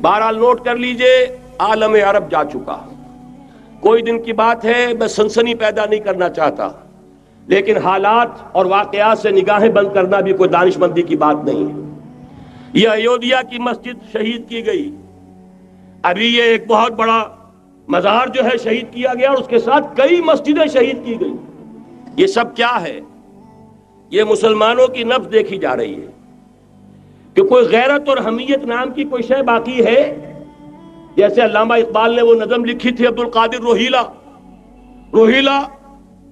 بہرحال نوٹ کر لیجئے، عالم عرب جا چکا، کوئی دن کی بات ہے، میں سنسنی پیدا نہیں کرنا چاہتا، لیکن حالات اور واقعات سے نگاہیں بند کرنا بھی کوئی دانش مندی کی بات نہیں ہے۔ یہ ایودھیا کی مسجد شہید کی گئی، ابھی یہ ایک بہت بڑا مزار جو ہے شہید کیا گیا، اور اس کے ساتھ کئی مسجدیں شہید کی گئی۔ یہ سب کیا ہے؟ یہ مسلمانوں کی نفس دیکھی جا رہی ہے کہ کوئی غیرت اور حمیت نام کی کوئی شے باقی ہے؟ جیسے علامہ اقبال نے وہ نظم لکھی تھی، عبد القادر روہیلا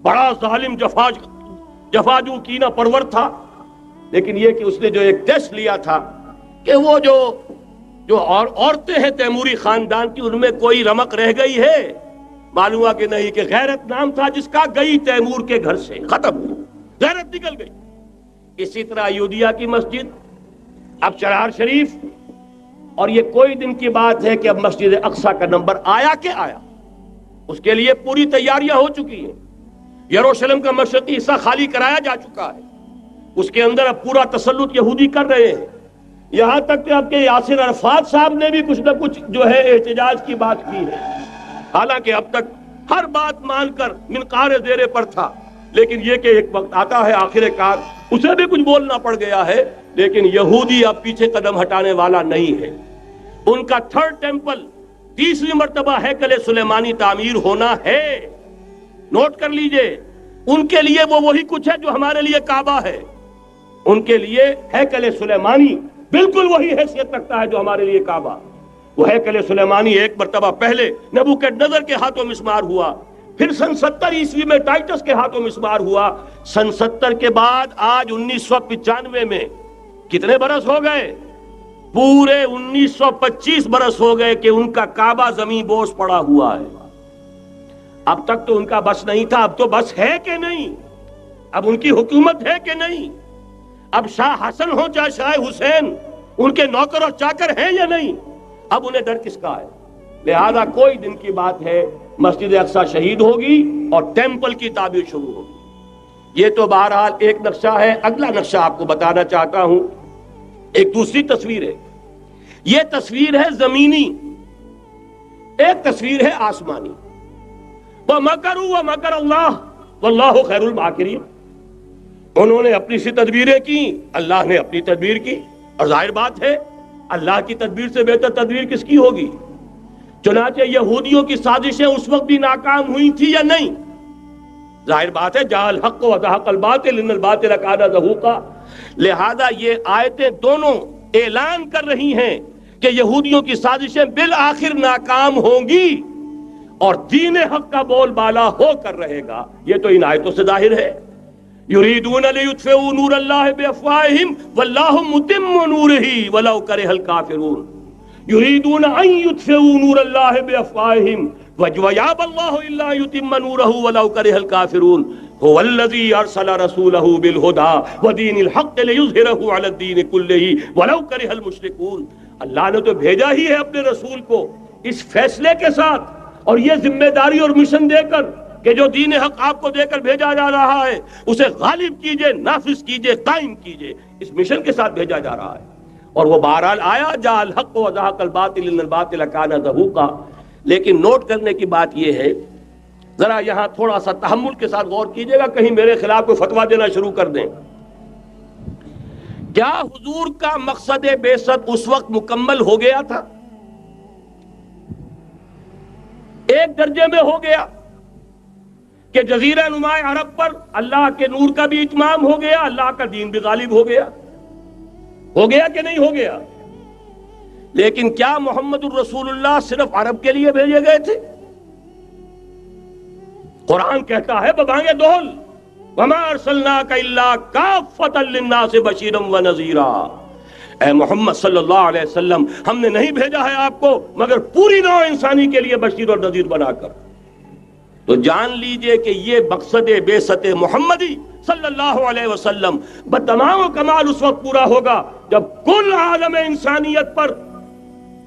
بڑا ظالم جفاجو کینہ پرور تھا، لیکن یہ کہ اس نے جو ایک ٹیسٹ لیا تھا کہ وہ جو عورتیں ہیں تیموری خاندان کی، ان میں کوئی رمق رہ گئی ہے؟ معلوم ہوا کہ نہیں، کہ غیرت نام تھا جس کا گئی تیمور کے گھر سے، ختم، غیرت نکل گئی۔ اسی طرح ایودھیا کی مسجد، اب چرار شریف، اور یہ کوئی دن کی بات ہے کہ اب مسجد اقصیٰ کا نمبر آیا کہ آیا، اس کے لیے پوری تیاریاں ہو چکی ہیں۔ یروشلم کا مشرقی حصہ خالی کرایا جا چکا ہے، اس کے اندر اب پورا تسلط یہودی کر رہے ہیں، یہاں تک کہ اب کہ یاسر عرفات صاحب نے بھی کچھ نہ کچھ جو ہے احتجاج کی بات کی ہے، حالانکہ اب تک ہر بات مان کر منقار زیرے پر تھا، لیکن یہ کہ ایک وقت آتا ہے آخر کار اسے بھی کچھ بولنا پڑ گیا ہے۔ لیکن یہودی اب پیچھے قدم ہٹانے والا نہیں ہے، ان کا تھرڈ ٹیمپل، تیسری مرتبہ ہیکل سلیمانی تعمیر ہونا ہے۔ نوٹ کر لیجئے، ان کے لیے وہ وہی کچھ ہے جو ہمارے لیے کعبہ ہے، ان کے لیے ہیکل سلیمانی بالکل وہی حیثیت رکھتا ہے جو ہمارے لیے کعبہ۔ وہ ہیکل سلیمانی ایک مرتبہ پہلے نبوکدنضر کے ہاتھوں مسمار ہوا، پھر سن 70 عیسوی میں ٹائٹس کے ہاتھوں مسمار ہوا، سن 70 کے بعد آج 1995 میں کتنے برس ہو گئے؟ پورے 1925 برس ہو گئے کہ ان کا کعبہ زمین بوس پڑا ہوا ہے۔ اب تک تو ان کا بس نہیں تھا، اب تو بس ہے کہ نہیں؟ اب ان کی حکومت ہے کہ نہیں؟ اب شاہ حسن ہو چاہے شاہ حسین، ان کے نوکر اور چاکر ہیں یا نہیں؟ اب انہیں ڈر کس کا ہے؟ لہذا کوئی دن کی بات ہے، مسجد اقصیٰ شہید ہوگی اور ٹیمپل کی تعمیر شروع ہوگی۔ یہ تو بہرحال ایک نقشہ ہے۔ اگلا نقشہ آپ کو بتانا چاہتا ہوں، ایک دوسری تصویر ہے۔ یہ تصویر ہے زمینی، ایک تصویر ہے آسمانی۔ وَمَكَرُوا وَمَكَرَ اللَّهُ وَاللَّهُ خَيْرُ الْمَاكِرِينَ۔ انہوں نے اپنی سی تدبیریں کی، اللہ نے اپنی تدبیر کی، اور ظاہر بات ہے اللہ کی تدبیر سے بہتر تدبیر کس کی ہوگی؟ چنانچہ یہودیوں کی سازشیں اس وقت بھی ناکام ہوئی تھی یا نہیں؟ ظاہر بات ہے جاء الحق وزهق الباطل ان الباطل کان زہوقا۔ لہذا یہ آیتیں دونوں اعلان کر رہی ہیں کہ یہودیوں کی سازشیں بالآخر ناکام ہوں گی اور دین حق کا بول بالا ہو کر رہے گا۔ یہ تو ان آیتوں سے ظاہر ہے۔ یریدون لیطفئوا نور اللہ بافواہہم واللہ متم نورہ ولو کرہ الکافرون۔ یریدون ان یطفئوا نور اللہ بافواہہم ویابى اللہ الا یتم نورہ ولو کرہ الکافرون۔ هو الذی ارسل رسولہ بالہدى ودین الحق لیظہرہ علی الدین کلہ ولو کرہ المشرکون۔ اللہ نے تو بھیجا ہی ہے اپنے رسول کو اس فیصلے کے ساتھ اور یہ ذمہ داری اور مشن دے کر کہ جو دین حق آپ کو دے کر بھیجا جا رہا ہے اسے غالب کیجئے، نافذ کیجئے، قائم کیجئے، اس مشن کے ساتھ بھیجا جا رہا ہے۔ اور وہ بہرحال آیا، جاء الحق وزهق الباطل ان الباطل کان زہوقا۔ لیکن نوٹ کرنے کی بات یہ ہے، ذرا یہاں تھوڑا سا تحمل کے ساتھ غور کیجئے گا، کہیں میرے خلاف کوئی فتویٰ دینا شروع کر دیں۔ کیا حضور کا مقصد بعثت اس وقت مکمل ہو گیا تھا؟ ایک درجے میں ہو گیا کہ جزیرہ نما عرب پر اللہ کے نور کا بھی اتمام ہو گیا، اللہ کا دین بھی غالب ہو گیا کہ نہیں ہو گیا؟ لیکن کیا محمد الرسول اللہ صرف عرب کے لیے بھیجے گئے تھے؟ قرآن کہتا ہے ببانگ دہل وما ارسلناک الا کافۃ للناس بشیرا ونذیرا۔ اے محمد صلی اللہ علیہ وسلم، ہم نے نہیں بھیجا ہے آپ کو مگر پوری نوع انسانی کے لیے بشیر اور نذیر بنا کر۔ تو جان لیجئے کہ یہ مقصد بعثت محمدی صلی اللہ علیہ وسلم بتمام و کمال اس وقت پورا ہوگا جب کل عالم انسانیت پر،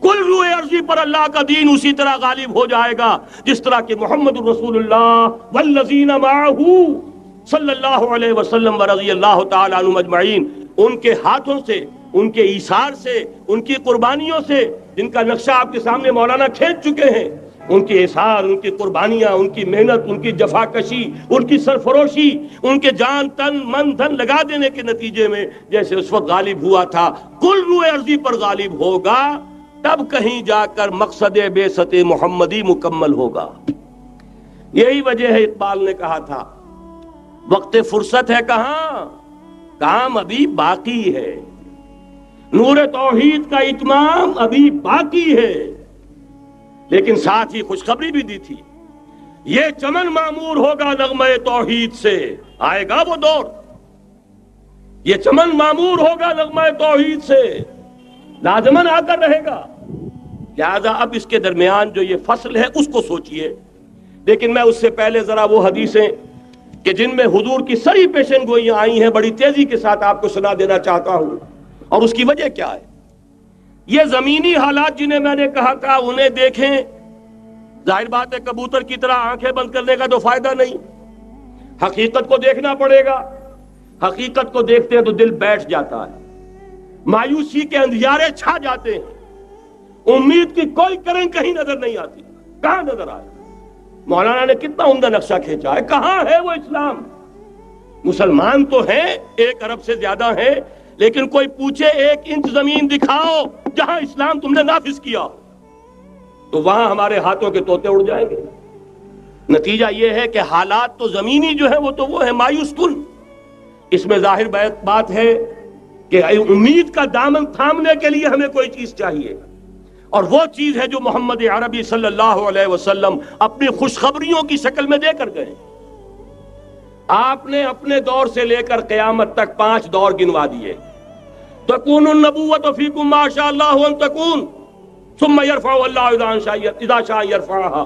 کل روئے ارضی پر اللہ کا دین اسی طرح غالب ہو جائے گا جس طرح کہ محمد الرسول اللہ والذین معہ صلی اللہ علیہ وسلم ورضی اللہ تعالی عنہم اجمعین، ان کے ہاتھوں سے، ان کے ایثار سے، ان کی قربانیوں سے جن کا نقشہ آپ کے سامنے مولانا کھینچ چکے ہیں، ان کی احسان، ان کی قربانیاں، ان کی محنت، ان کی جفاکشی، ان کی سرفروشی، ان کے جان تن من دھن لگا دینے کے نتیجے میں جیسے اس وقت غالب ہوا تھا، کل روئے ارضی پر غالب ہوگا، تب کہیں جا کر مقصد بعثت محمدی مکمل ہوگا۔ یہی وجہ ہے اقبال نے کہا تھا وقت فرصت ہے کہاں، کام ابھی باقی ہے، نور توحید کا اتمام ابھی باقی ہے۔ لیکن ساتھ ہی خوشخبری بھی دی تھی، یہ چمن معمور ہوگا نغمہ توحید سے، آئے گا وہ دور، یہ چمن معمور ہوگا نغمہ توحید سے، لازماً آ کر رہے گا۔ لہذا اب اس کے درمیان جو یہ فصل ہے اس کو سوچئے۔ لیکن میں اس سے پہلے ذرا وہ حدیثیں کہ جن میں حضور کی سری پیشن گوئیاں آئی ہیں بڑی تیزی کے ساتھ آپ کو سنا دینا چاہتا ہوں، اور اس کی وجہ کیا ہے۔ یہ زمینی حالات جنہیں میں نے کہا تھا انہیں دیکھیں، ظاہر بات ہے کبوتر کی طرح آنکھیں بند کرنے کا تو فائدہ نہیں، حقیقت کو دیکھنا پڑے گا۔ حقیقت کو دیکھتے ہیں تو دل بیٹھ جاتا ہے، مایوسی کے اندھیارے چھا جاتے ہیں، امید کی کوئی کرن کہیں نظر نہیں آتی، کہاں نظر آئے۔ مولانا نے کتنا عمدہ نقشہ کھینچا ہے، کہاں ہے وہ اسلام؟ مسلمان تو ہیں، 1 ارب سے زیادہ ہیں، لیکن کوئی پوچھے 1 انچ زمین دکھاؤ جہاں اسلام تم نے نافذ کیا، تو وہاں ہمارے ہاتھوں کے طوطے اڑ جائیں گے۔ نتیجہ یہ ہے کہ حالات تو زمینی جو ہے وہ ہے مایوس کن۔ اس میں ظاہر بات ہے کہ امید کا دامن تھامنے کے لیے ہمیں کوئی چیز چاہیے، اور وہ چیز ہے جو محمد عربی صلی اللہ علیہ وسلم اپنی خوشخبریوں کی شکل میں دے کر گئے۔ آپ نے اپنے دور سے لے کر قیامت تک 5 دور گنوا دیے۔ تکون النبوۃ فیکم ما شاء اللہ ان تکون ثم يرفع اللہ اذا شاء يرفعها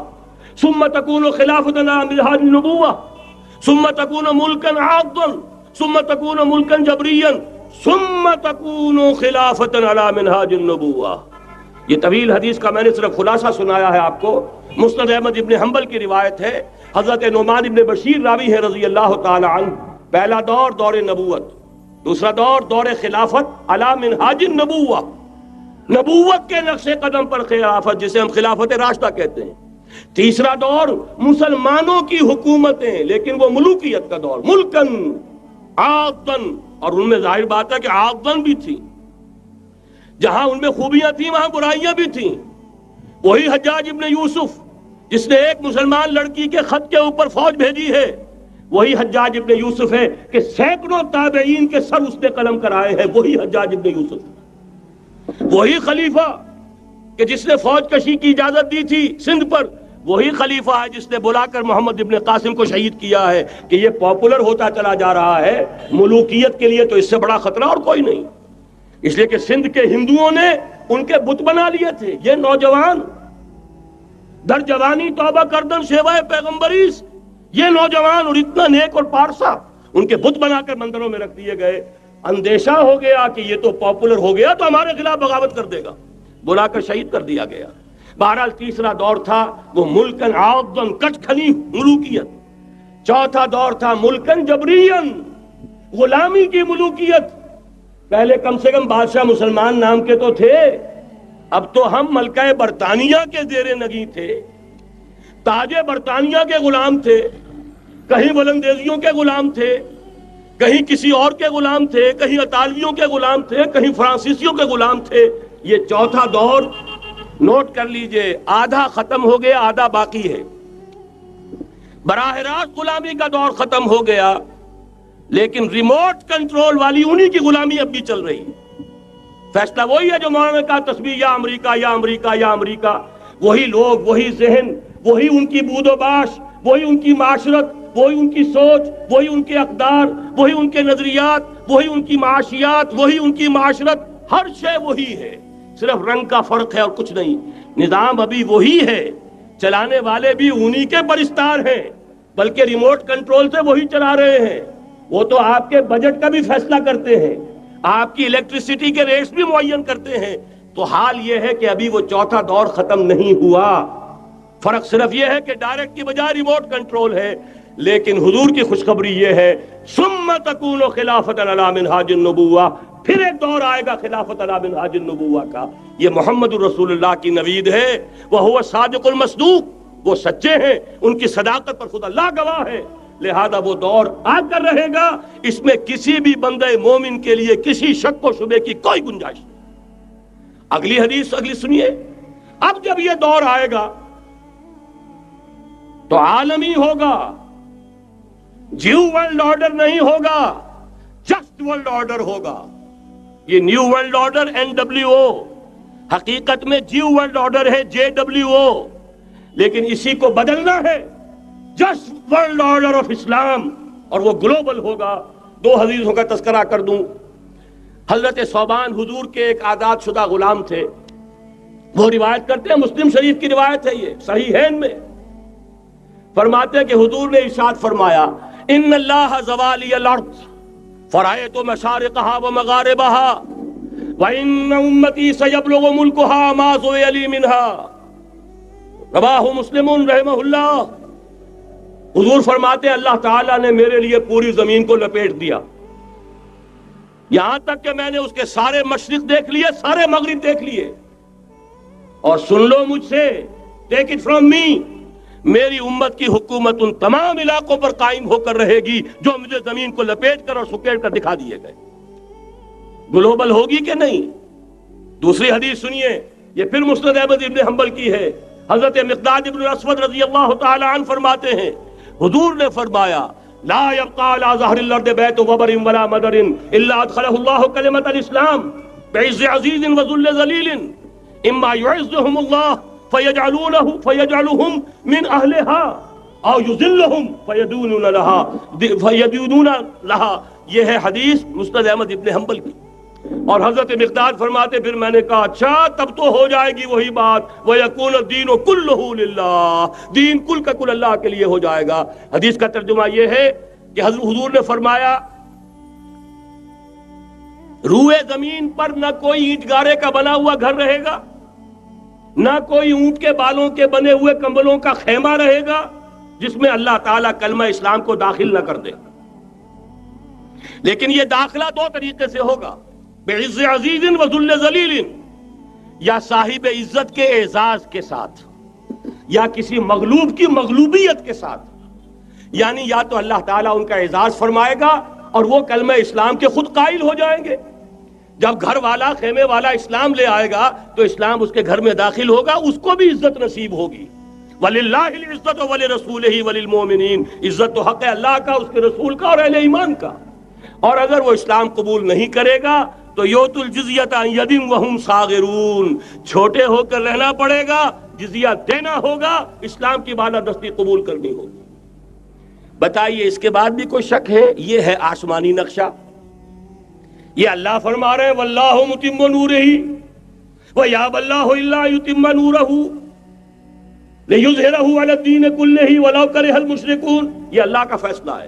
ثم تکون خلافۃ على منهاج النبوۃ ثم تکون ملکا عاضا ثم تکون ملکا جبریا ثم تکون خلافۃ على منهاج النبوۃ۔ یہ طویل حدیث کا میں نے صرف خلاصہ سنایا ہے آپ کو۔ مسند احمد ابن حنبل کی روایت ہے، حضرت نعمان ابن بشیر راوی ہے رضی اللہ تعالی عنہ۔ پہلا دور دور نبوت، دوسرا دور دور خلافت علی منہاج النبوۃ، نبوت کے نقش قدم پر خلافت جسے ہم خلافت راشدہ کہتے ہیں۔ تیسرا دور مسلمانوں کی حکومتیں، لیکن وہ ملوکیت کا دور، ملکن عاضن، اور ان میں ظاہر بات ہے کہ عاضن بھی تھی، جہاں ان میں خوبیاں تھیں وہاں برائیاں بھی تھیں۔ وہی حجاج ابن یوسف جس نے ایک مسلمان لڑکی کے خط کے اوپر فوج بھیجی ہے، وہی حجاج ابن یوسف ہے کہ سینکڑوں تابعین کے سر اس نے قلم کرائے ہیں، وہی حجاج ابن یوسف۔ وہی خلیفہ کہ جس نے فوج کشی کی اجازت دی تھی سندھ پر، وہی خلیفہ ہے جس نے بلا کر محمد ابن قاسم کو شہید کیا ہے کہ یہ پاپولر ہوتا چلا جا رہا ہے، ملوکیت کے لیے تو اس سے بڑا خطرہ اور کوئی نہیں۔ اس لیے کہ سندھ کے ہندوؤں نے ان کے بت بنا لیے تھے۔ یہ نوجوان در جوانی توبہ کردن شیوائے پیغمبریس، یہ نوجوان اور اتنا نیک اور پارسا ان کے بت بنا کر مندروں میں رکھ دیے گئے۔ اندیشہ ہو گیا کہ یہ تو پاپولر ہو گیا تو ہمارے خلاف بغاوت کر دے گا، بلا کر شہید کر دیا گیا۔ بہرحال تیسرا دور تھا وہ ملکن عاضن، کچ کھلی ملوکیت۔ چوتھا دور تھا ملکن جبرین، غلامی کی ملوکیت۔ پہلے کم سے کم بادشاہ مسلمان نام کے تو تھے، اب تو ہم ملکہ برطانیہ کے زیر نگیں تھے، تاج برطانیہ کے غلام تھے، کہیں ولندیزیوں کے غلام تھے، کہیں کسی اور کے غلام تھے، کہیں اطالویوں کے غلام تھے، کہیں فرانسیسیوں کے غلام تھے۔ یہ چوتھا دور نوٹ کر لیجئے، آدھا ختم ہو گیا، آدھا باقی ہے۔ براہ راست غلامی کا دور ختم ہو گیا، لیکن ریموٹ کنٹرول والی انہی کی غلامی اب بھی چل رہی ہے۔ فیصلہ وہی ہے جو مولانا نے کہا تسبیح یا امریکہ یا امریکہ یا امریکہ، وہی لوگ، وہی ذہن، وہی ان کی بود و باش، وہی ان کی معاشرت، وہی ان کی سوچ، وہی ان کے اقدار، وہی ان کے نظریات، وہی ان کی معاشیات، وہی ان کی معاشرت، ہر شے وہی ہے، صرف رنگ کا فرق ہے اور کچھ نہیں۔ نظام ابھی وہی ہے، چلانے والے بھی انہی کے پرستار ہیں، بلکہ ریموٹ کنٹرول سے وہی چلا رہے ہیں۔ وہ تو آپ کے بجٹ کا بھی فیصلہ کرتے ہیں، آپ کی الیکٹریسٹی کے ریٹس بھی معین کرتے ہیں۔ تو حال یہ ہے کہ ابھی وہ چوتھا دور ختم نہیں ہوا، فرق صرف یہ ہے کہ ڈائریکٹ کی بجائے ریموٹ کنٹرول ہے۔ لیکن حضور کی خوشخبری یہ ہے ثم تکون خلافۃ علی منہاج النبوۃ، پھر ایک دور آئے گا خلافت علی منہاج النبوہ کا، یہ محمد الرسول اللہ کی نوید ہے، وہو صادق المصدوق، وہ سچے ہیں، ان کی صداقت پر خود اللہ گواہ ہے، لہذا وہ دور آ کر رہے گا، اس میں کسی بھی بندہ مومن کے لیے کسی شک و شبے کی کوئی گنجائش نہیں۔ اگلی حدیث اگلی سنیے، اب جب یہ دور آئے گا تو عالمی ہوگا، جیو ورلڈ آرڈر نہیں ہوگا، جسٹ ورلڈ آرڈر ہوگا۔ یہ نیو ورلڈ آرڈر NWO، حقیقت میں جیو ورلڈ آرڈر ہے JWO، لیکن اسی کو بدلنا ہے جسٹ ورلڈ آرڈر آف اسلام، اور وہ گلوبل ہوگا۔ دو حدیثوں کا تذکرہ کر دوں۔ حضرت ثوبان حضور کے ایک آزاد شدہ غلام تھے، وہ روایت کرتے ہیں، مسلم شریف کی روایت ہے، یہ صحیحین میں فرماتے ہیں کہ حضور نے ارشاد فرمایا، ان اللہ زوالی الارض فرائیت مشارقها ومغاربها وان امتی سیبلغ ملکها ما زوی لی منها، رواہ مسلم رحمہ اللہ۔ حضور فرماتے ہیں اللہ تعالیٰ نے میرے لیے پوری زمین کو لپیٹ دیا، یہاں تک کہ میں نے اس کے سارے مشرق دیکھ لیے، سارے مغرب دیکھ لیے، اور سن لو مجھ سے، ٹیک اٹ فرام می، میری امت کی حکومت ان تمام علاقوں پر قائم ہو کر رہے گی جو مجھے زمین کو لپیٹ کر اور سکیڑ کر دکھا دیے گئے۔ گلوبل ہوگی کہ نہیں؟ دوسری حدیث سنیے، یہ پھر مسند احمد ابن حنبل کی ہے۔ حضرت مقداد ابن اسود رضی اللہ تعالی عنہ فرماتے ہیں، حضور نے فرمایا، لا يبقى على ظهر الارض بيت وبر ولا مدر الا ادخله الله كلمة الاسلام بعز عزيز وذل ذليل، اما يعزهم الله فيجعلهم من اهلها او يذلهم فيدونون لها۔ یہ ہے حدیث مسند احمد ابن حنبل کی۔ اور حضرت مقداد فرماتے پھر میں نے کہا اچھا تب تو ہو جائے گی وہی بات، وَيَكُونَ الدِّينُ كُلُّهُ لِلَّهِ، دین کل کا کل اللہ کے لیے ہو جائے گا۔ حدیث کا ترجمہ یہ ہے کہ حضور نے فرمایا، روئے زمین پر نہ کوئی اینٹ گارے کا بنا ہوا گھر رہے گا، نہ کوئی اونٹ کے بالوں کے بنے ہوئے کمبلوں کا خیمہ رہے گا جس میں اللہ تعالیٰ کلمہ اسلام کو داخل نہ کر دے۔ لیکن یہ داخلہ دو طریقے سے ہوگا، بعز عزیز و ذل ذلیل، یا صاحب عزت کے اعزاز کے ساتھ، یا کسی مغلوب کی مغلوبیت کے ساتھ، یعنی یا تو اللہ تعالیٰ ان کا اعزاز فرمائے گا اور وہ کلمہ اسلام کے خود قائل ہو جائیں گے۔ جب گھر والا خیمے والا اسلام لے آئے گا تو اسلام اس کے گھر میں داخل ہوگا، اس کو بھی عزت نصیب ہوگی۔ وَلِلَّهِ الْعِزَّةُ وَلِرَسُولِهِ وَلِلْمُؤْمِنِينَ، عزت تو حق ہے اللہ کا، اس کے رسول کا اور اہل ایمان کا۔ اور اگر وہ اسلام قبول نہیں کرے گا تو یوت الجزیۃ عن ید وہم صاغرون، چھوٹے ہو کر رہنا پڑے گا، جزیہ دینا ہوگا، اسلام کی بالادستی قبول کرنی ہوگی۔ بتائیے اس کے بعد بھی کوئی شک ہے؟ یہ ہے آسمانی نقشہ۔ یہ اللہ فرما رہے ہیں واللہ متم نورہ ویابی اللہ الا یتم نورہ لیظہرہ علی الدین کلہ ولو کرہ المشرکون، یہ اللہ کا فیصلہ ہے۔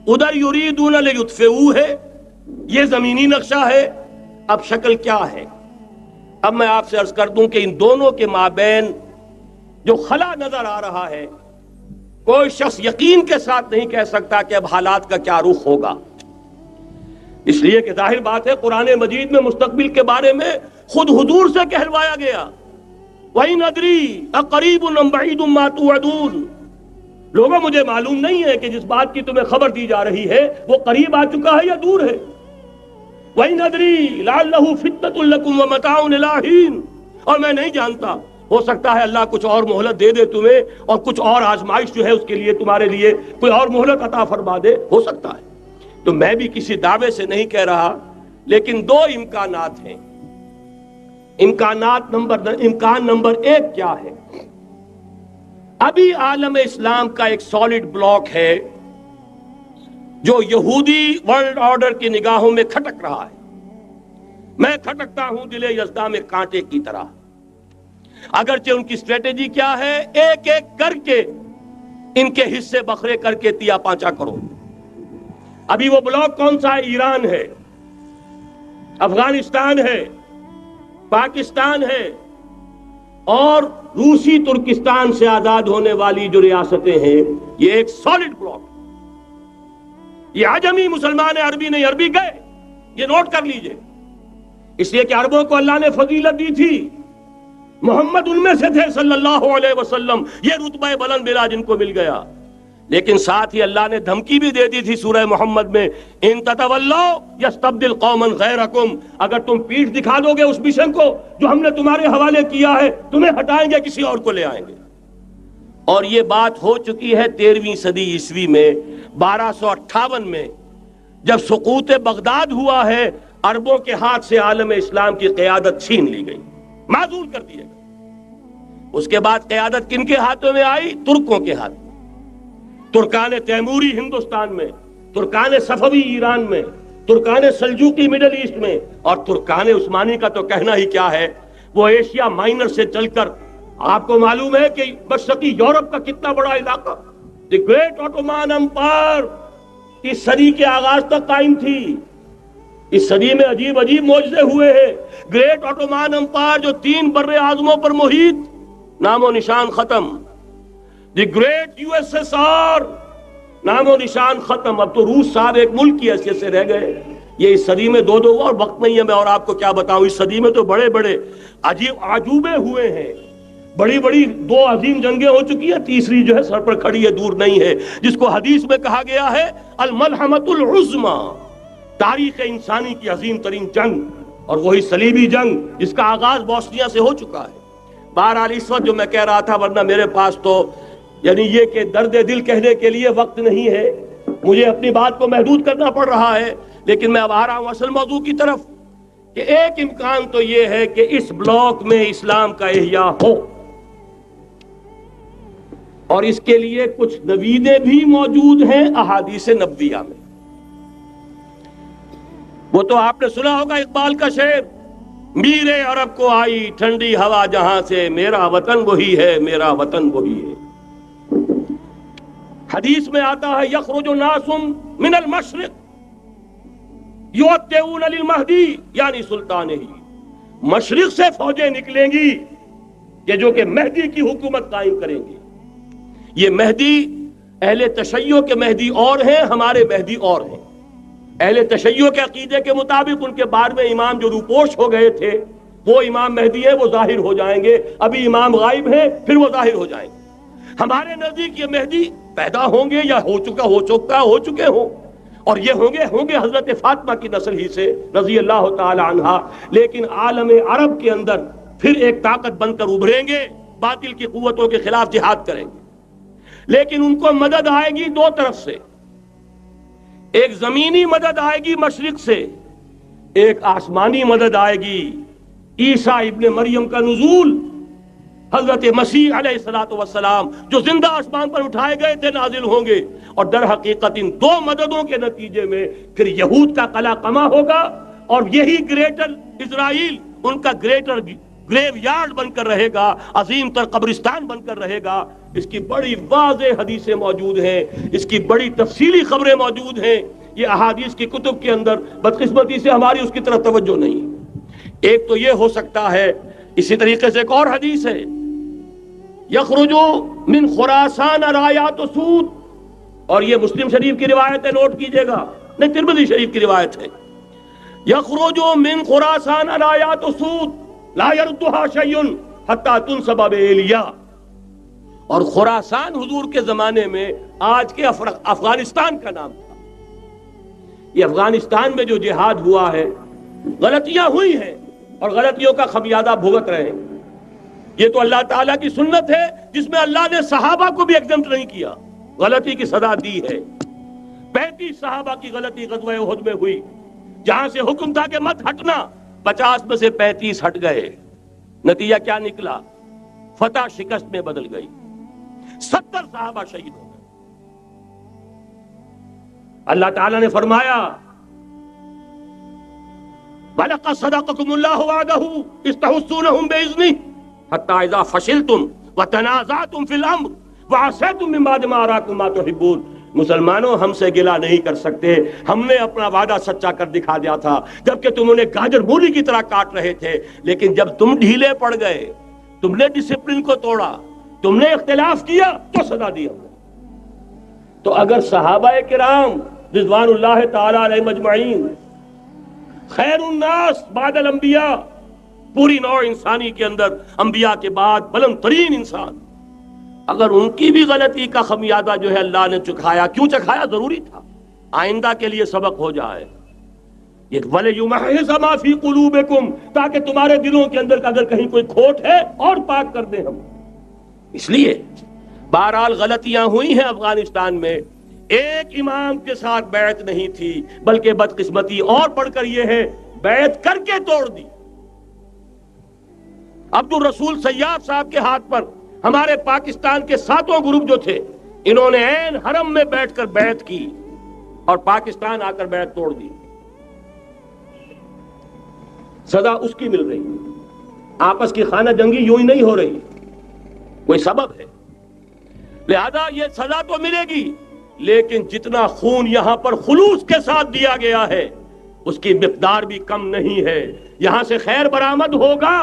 ادھر یریدون لیطفئوہ ہے، یہ زمینی نقشہ ہے۔ اب شکل کیا ہے؟ اب میں آپ سے عرض کر دوں کہ ان دونوں کے مابین جو خلا نظر آ رہا ہے، کوئی شخص یقین کے ساتھ نہیں کہہ سکتا کہ اب حالات کا کیا رخ ہوگا، اس لیے کہ ظاہر بات ہے قرآن مجید میں مستقبل کے بارے میں خود حضور سے کہلوایا گیا، وَإِنْ أَدْرِي أَقَرِيبٌ أَمْ بَعِيدٌ مَا تُوعَدُونَ۔ لوگوں مجھے معلوم نہیں ہے کہ جس بات کی تمہیں خبر دی جا رہی ہے وہ قریب آ چکا ہے یا دور ہے۔ وَإِنْ أَدْرِي لَعَلَّهُ فِتْنَةٌ لَكُمْ وَمَتَاعٌ إِلَىٰ حِينٍ، اور میں نہیں جانتا، ہو سکتا ہے اللہ کچھ اور مہلت دے دے تمہیں، اور کچھ اور آزمائش جو ہے اس کے لیے تمہارے لیے کوئی اور مہلت عطا فرما دے، ہو سکتا ہے۔ تو میں بھی کسی دعوے سے نہیں کہہ رہا، لیکن دو امکانات ہیں۔ امکان نمبر ایک کیا ہے؟ ابھی عالم اسلام کا ایک سالڈ بلاک ہے جو یہودی ورلڈ آرڈر کی نگاہوں میں کھٹک رہا ہے۔ میں کھٹکتا ہوں دل یزداں میں کانٹے کی طرح۔ اگرچہ ان کی اسٹریٹجی کیا ہے؟ ایک ایک کر کے ان کے حصے بکھرے کر کے تیا پانچا کرو۔ ابھی وہ بلاک کون سا ہے؟ ایران ہے، افغانستان ہے، پاکستان ہے، اور روسی ترکستان سے آزاد ہونے والی جو ریاستیں ہیں، یہ ایک سالڈ بلاک۔ یہ عجمی مسلمان عربی نہیں، عربی گئے یہ نوٹ کر لیجئے، اس لیے کہ عربوں کو اللہ نے فضیلت دی تھی، محمد ان میں سے تھے صلی اللہ علیہ وسلم، یہ رتبہ بلند ملا جن کو مل گیا۔ لیکن ساتھ ہی اللہ نے دھمکی بھی دے دی تھی سورہ محمد میں، ان تتولوا یستبدل قوما غیرکم، اگر تم پیٹھ دکھا دو گے اس مشن کو جو ہم نے تمہارے حوالے کیا ہے، تمہیں ہٹائیں گے، کسی اور کو لے آئیں گے۔ اور یہ بات ہو چکی ہے 13ویں صدی عیسوی میں، 1258 میں جب سقوط بغداد ہوا ہے، عربوں کے ہاتھ سے عالم اسلام کی قیادت چھین لی گئی، معزول کر دیے گئے۔ اس کے بعد قیادت کن کے ہاتھوں میں آئی؟ ترکوں کے ہاتھ میں، ترکان تیموری ہندوستان میں، ترکان صفوی ایران میں، ترکان سلجوقی مڈل ایسٹ میں، اور ترکان عثمانی کا تو کہنا ہی کیا ہے، وہ ایشیا مائنر سے چل کر آپ کو معلوم ہے کہ مشرقی یورپ کا کتنا بڑا علاقہ، دی گریٹ آٹومان امپائر اس صدی کے آغاز تک قائم تھی۔ اس صدی میں عجیب عجیب معجزے ہوئے ہیں۔ گریٹ آٹومان امپائر جو 3 بر اعظموں پر محیط، نام و نشان ختم۔ The great U S S R, نام و نشان ختم۔ اب تو روس صاحب ایک ملک کی حیثیت سے رہ گئے۔ یہ اس صدی میں دو اور وقت نہیں ہے میں اور آپ کو کیا بتاؤں، اس صدی میں تو بڑے بڑے عجیب عجوبے ہوئے ہیں، بڑی بڑی 2 عظیم جنگیں ہو چکی ہیں، تیسری جو ہے سر پر کھڑی ہے، دور نہیں ہے، جس کو حدیث میں کہا گیا ہے الملحمۃ العظمی، تاریخ انسانی کی عظیم ترین جنگ، اور وہی صلیبی جنگ جس کا آغاز بوسنیا سے ہو چکا ہے۔ بہرحال اس وقت جو میں کہہ رہا تھا، ورنہ میرے پاس تو یعنی یہ کہ درد دل کہنے کے لیے وقت نہیں ہے، مجھے اپنی بات کو محدود کرنا پڑ رہا ہے، لیکن میں اب آ رہا ہوں اصل موضوع کی طرف، کہ ایک امکان تو یہ ہے کہ اس بلاک میں اسلام کا احیاء ہو، اور اس کے لیے کچھ نویدیں بھی موجود ہیں احادیث نبویہ میں۔ وہ تو آپ نے سنا ہوگا اقبال کا شعر، میرے عرب کو آئی ٹھنڈی ہوا جہاں سے، میرا وطن وہی ہے، میرا وطن وہی ہے۔ حدیث میں آتا ہے یخرج ناس من المشرق یؤتون للمہدی، یعنی سلطانہ، مشرق سے فوجیں نکلیں گی کہ جو کہ مہدی کی حکومت قائم کریں گی۔ یہ مہدی اہل تشیع کے مہدی اور ہیں، ہمارے مہدی اور ہیں۔ اہل تشیع کے عقیدے کے مطابق ان کے بعد میں امام جو روپوش ہو گئے تھے وہ امام مہدی ہیں، وہ ظاہر ہو جائیں گے، ابھی امام غائب ہیں، پھر وہ ظاہر ہو جائیں گے۔ ہمارے نزدیک یہ مہدی پیدا ہوں گے یا ہو چکے ہوں، اور یہ ہوں گے حضرت فاطمہ کی نسل ہی سے رضی اللہ تعالی عنہا، لیکن عالم عرب کے اندر پھر ایک طاقت بن کر ابھریں گے، باطل کی قوتوں کے خلاف جہاد کریں گے، لیکن ان کو مدد آئے گی 2 طرف سے، ایک زمینی مدد آئے گی مشرق سے، ایک آسمانی مدد آئے گی، عیسیٰ ابن مریم کا نزول، حضرت مسیح علیہ السلام جو زندہ آسمان پر اٹھائے گئے تھے نازل ہوں گے، اور در حقیقت ان 2 مددوں کے نتیجے میں پھر یہود کا قلعہ قمع ہوگا، اور یہی گریٹر اسرائیل ان کا گریٹر گریو یارڈ بن کر رہے گا، عظیم تر قبرستان بن کر رہے گا۔ اس کی بڑی واضح حدیثیں موجود ہیں، اس کی بڑی تفصیلی خبریں موجود ہیں، یہ احادیث کی کتب کے اندر، بدقسمتی سے ہماری اس کی طرف توجہ نہیں۔ ایک تو یہ ہو سکتا ہے، اسی طریقے سے ایک اور حدیث ہے، یخرجو من خراسان رایات سود، اور یہ مسلم شریف کی روایت ہے، نوٹ کیجئے گا، نہیں ترمذی شریف کی روایت ہے، یخرجو من خراسان رایات سود لا یردها شیء حتی تنصب بإیلیا، اور خراسان حضور کے زمانے میں آج کے افغانستان کا نام تھا۔ یہ افغانستان میں جو جہاد ہوا ہے، غلطیاں ہوئی ہیں اور غلطیوں کا خمیازہ بھگت رہے ہیں، یہ تو اللہ تعالیٰ کی سنت ہے جس میں اللہ نے صحابہ کو بھی ایگزمپٹ نہیں کیا، غلطی کی سزا دی ہے۔ 35 صحابہ کی غلطی غزوہ احد میں ہوئی، جہاں سے حکم تھا کہ مت ہٹنا، 50 میں سے 35 ہٹ گئے، نتیجہ کیا نکلا؟ فتح شکست میں بدل گئی، 70 صحابہ شہید ہو گئے۔ اللہ تعالیٰ نے فرمایا وَلَقَدْ صَدَقَكُمُ اللَّهُ وَعْدَهُ إِذْ تَحُسُّونَهُم بِإِذْنِهِ حَتَّى إِذَا فَشِلْتُمْ وَتَنَازَعْتُمْ فِي الْأَمْرِ وَعَصَيْتُمْ مِن بَعْدِ مَا أَرَاكُم مَّا تُحِبُّونَ۔ مسلمانوں، ہم سے گلہ نہیں کر سکتے، ہم نے اپنا وعدہ سچا کر دکھا دیا تھا جبکہ تم انہیں گاجر مولی کی طرح کاٹ رہے تھے، لیکن جب تم ڈھیلے پڑ گئے، تم نے ڈسپلن کو توڑا، تم نے اختلاف کیا، تو سزا دی ہم نے۔ تو اگر صحابہ کرام رضوان اللہ تعالی علیہ مجمعین خیر الناس بعد الانبیاء، پوری نوع انسانی کے اندر انبیاء کے بعد بلند ترین انسان، اگر ان کی بھی غلطی کا خمیازہ جو ہے اللہ نے چکھایا، کیوں چکھایا؟ ضروری تھا، آئندہ کے لیے سبق ہو جائے۔ یہ وَلِيُمَحِّصَ مَا فِي قُلُوبِكُمْ، تاکہ تمہارے دلوں کے اندر اگر کہیں کوئی کھوٹ ہے اور پاک کر دیں ہم۔ اس لیے بہرحال غلطیاں ہوئی ہیں افغانستان میں، ایک امام کے ساتھ بیعت نہیں تھی، بلکہ بدقسمتی اور بڑھ کر یہ ہے بیعت کر کے توڑ دی۔ عبد الرسول سیاف صاحب کے ہاتھ پر ہمارے پاکستان کے 7 گروپ جو تھے، انہوں نے عین حرم میں بیٹھ کر بیعت کی اور پاکستان آ کر بیعت توڑ دی۔ سزا اس کی مل رہی، آپس کی خانہ جنگی یوں ہی نہیں ہو رہی، کوئی سبب ہے، لہذا یہ سزا تو ملے گی، لیکن جتنا خون یہاں پر خلوص کے ساتھ دیا گیا ہے اس کی مقدار بھی کم نہیں ہے، یہاں سے خیر برآمد ہوگا۔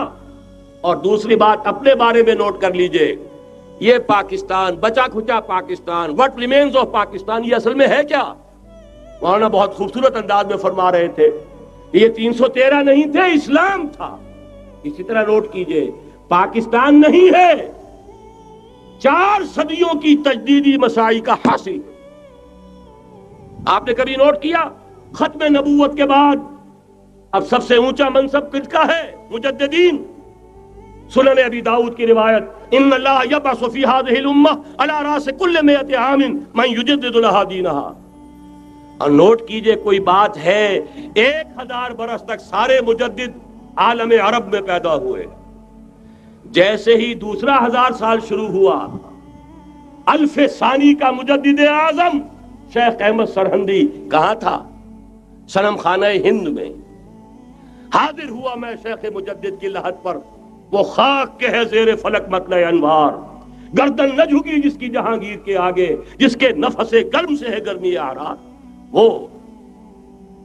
اور دوسری بات اپنے بارے میں نوٹ کر لیجئے، یہ پاکستان، بچا کھچا Pakistan, what remains of Pakistan, یہ اصل میں ہے کیا؟ مولانا بہت خوبصورت انداز میں فرما رہے تھے، یہ 313 نہیں تھے، اسلام تھا۔ اسی طرح نوٹ کیجئے، پاکستان نہیں ہے، 4 صدیوں کی تجدیدی مساعی کا حاصل۔ آپ نے کبھی نوٹ کیا ختم نبوت کے بعد اب سب سے اونچا منصب کس کا ہے؟ مجددین۔ سنن ابی داؤد کی روایت، ان اللہ یبعث فی هذه الامہ علی راس کل 100 عام من یجدد لها دینها۔ اور نوٹ کیجئے کوئی بات ہے، 1000 برس تک سارے مجدد عالم عرب میں پیدا ہوئے، جیسے ہی دوسرا 1000 سال شروع ہوا، الف ثانی کا مجدد اعظم شیخ احمد سرہندی کہاں تھا؟ صنم خانہ ہند میں حاضر ہوا۔ میں شیخ مجدد کی لحد پر، وہ خاک کے ہے زیر فلک مطلع انوار، گردن نہ جھکی جس کی جہانگیر کے آگے، جس کے نفس گرم سے ہے گرمی آرات۔ وہ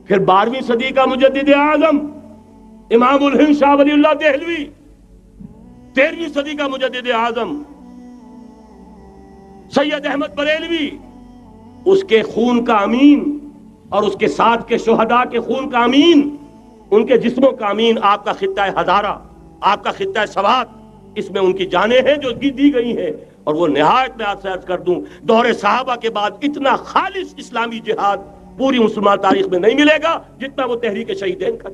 پھر 12ویں صدی کا مجدد اعظم امام الہند شاہ ولی اللہ دہلوی، 13ویں صدی کا مجدد اعظم سید احمد بریلوی، اس کے خون کا امین اور اس کے ساتھ کے شہداء کے خون کا امین، ان کے جسموں کا امین، آپ کا خطہ ہزارہ، آپ کا خطہ سوات، اس میں ان کی جانیں ہیں جو دی گئی ہیں۔ اور وہ نہایت میں آپ سے عرض کر دوں، دور صحابہ کے بعد اتنا خالص اسلامی جہاد پوری مسلمان تاریخ میں نہیں ملے گا جتنا وہ تحریک شہیدین کا۔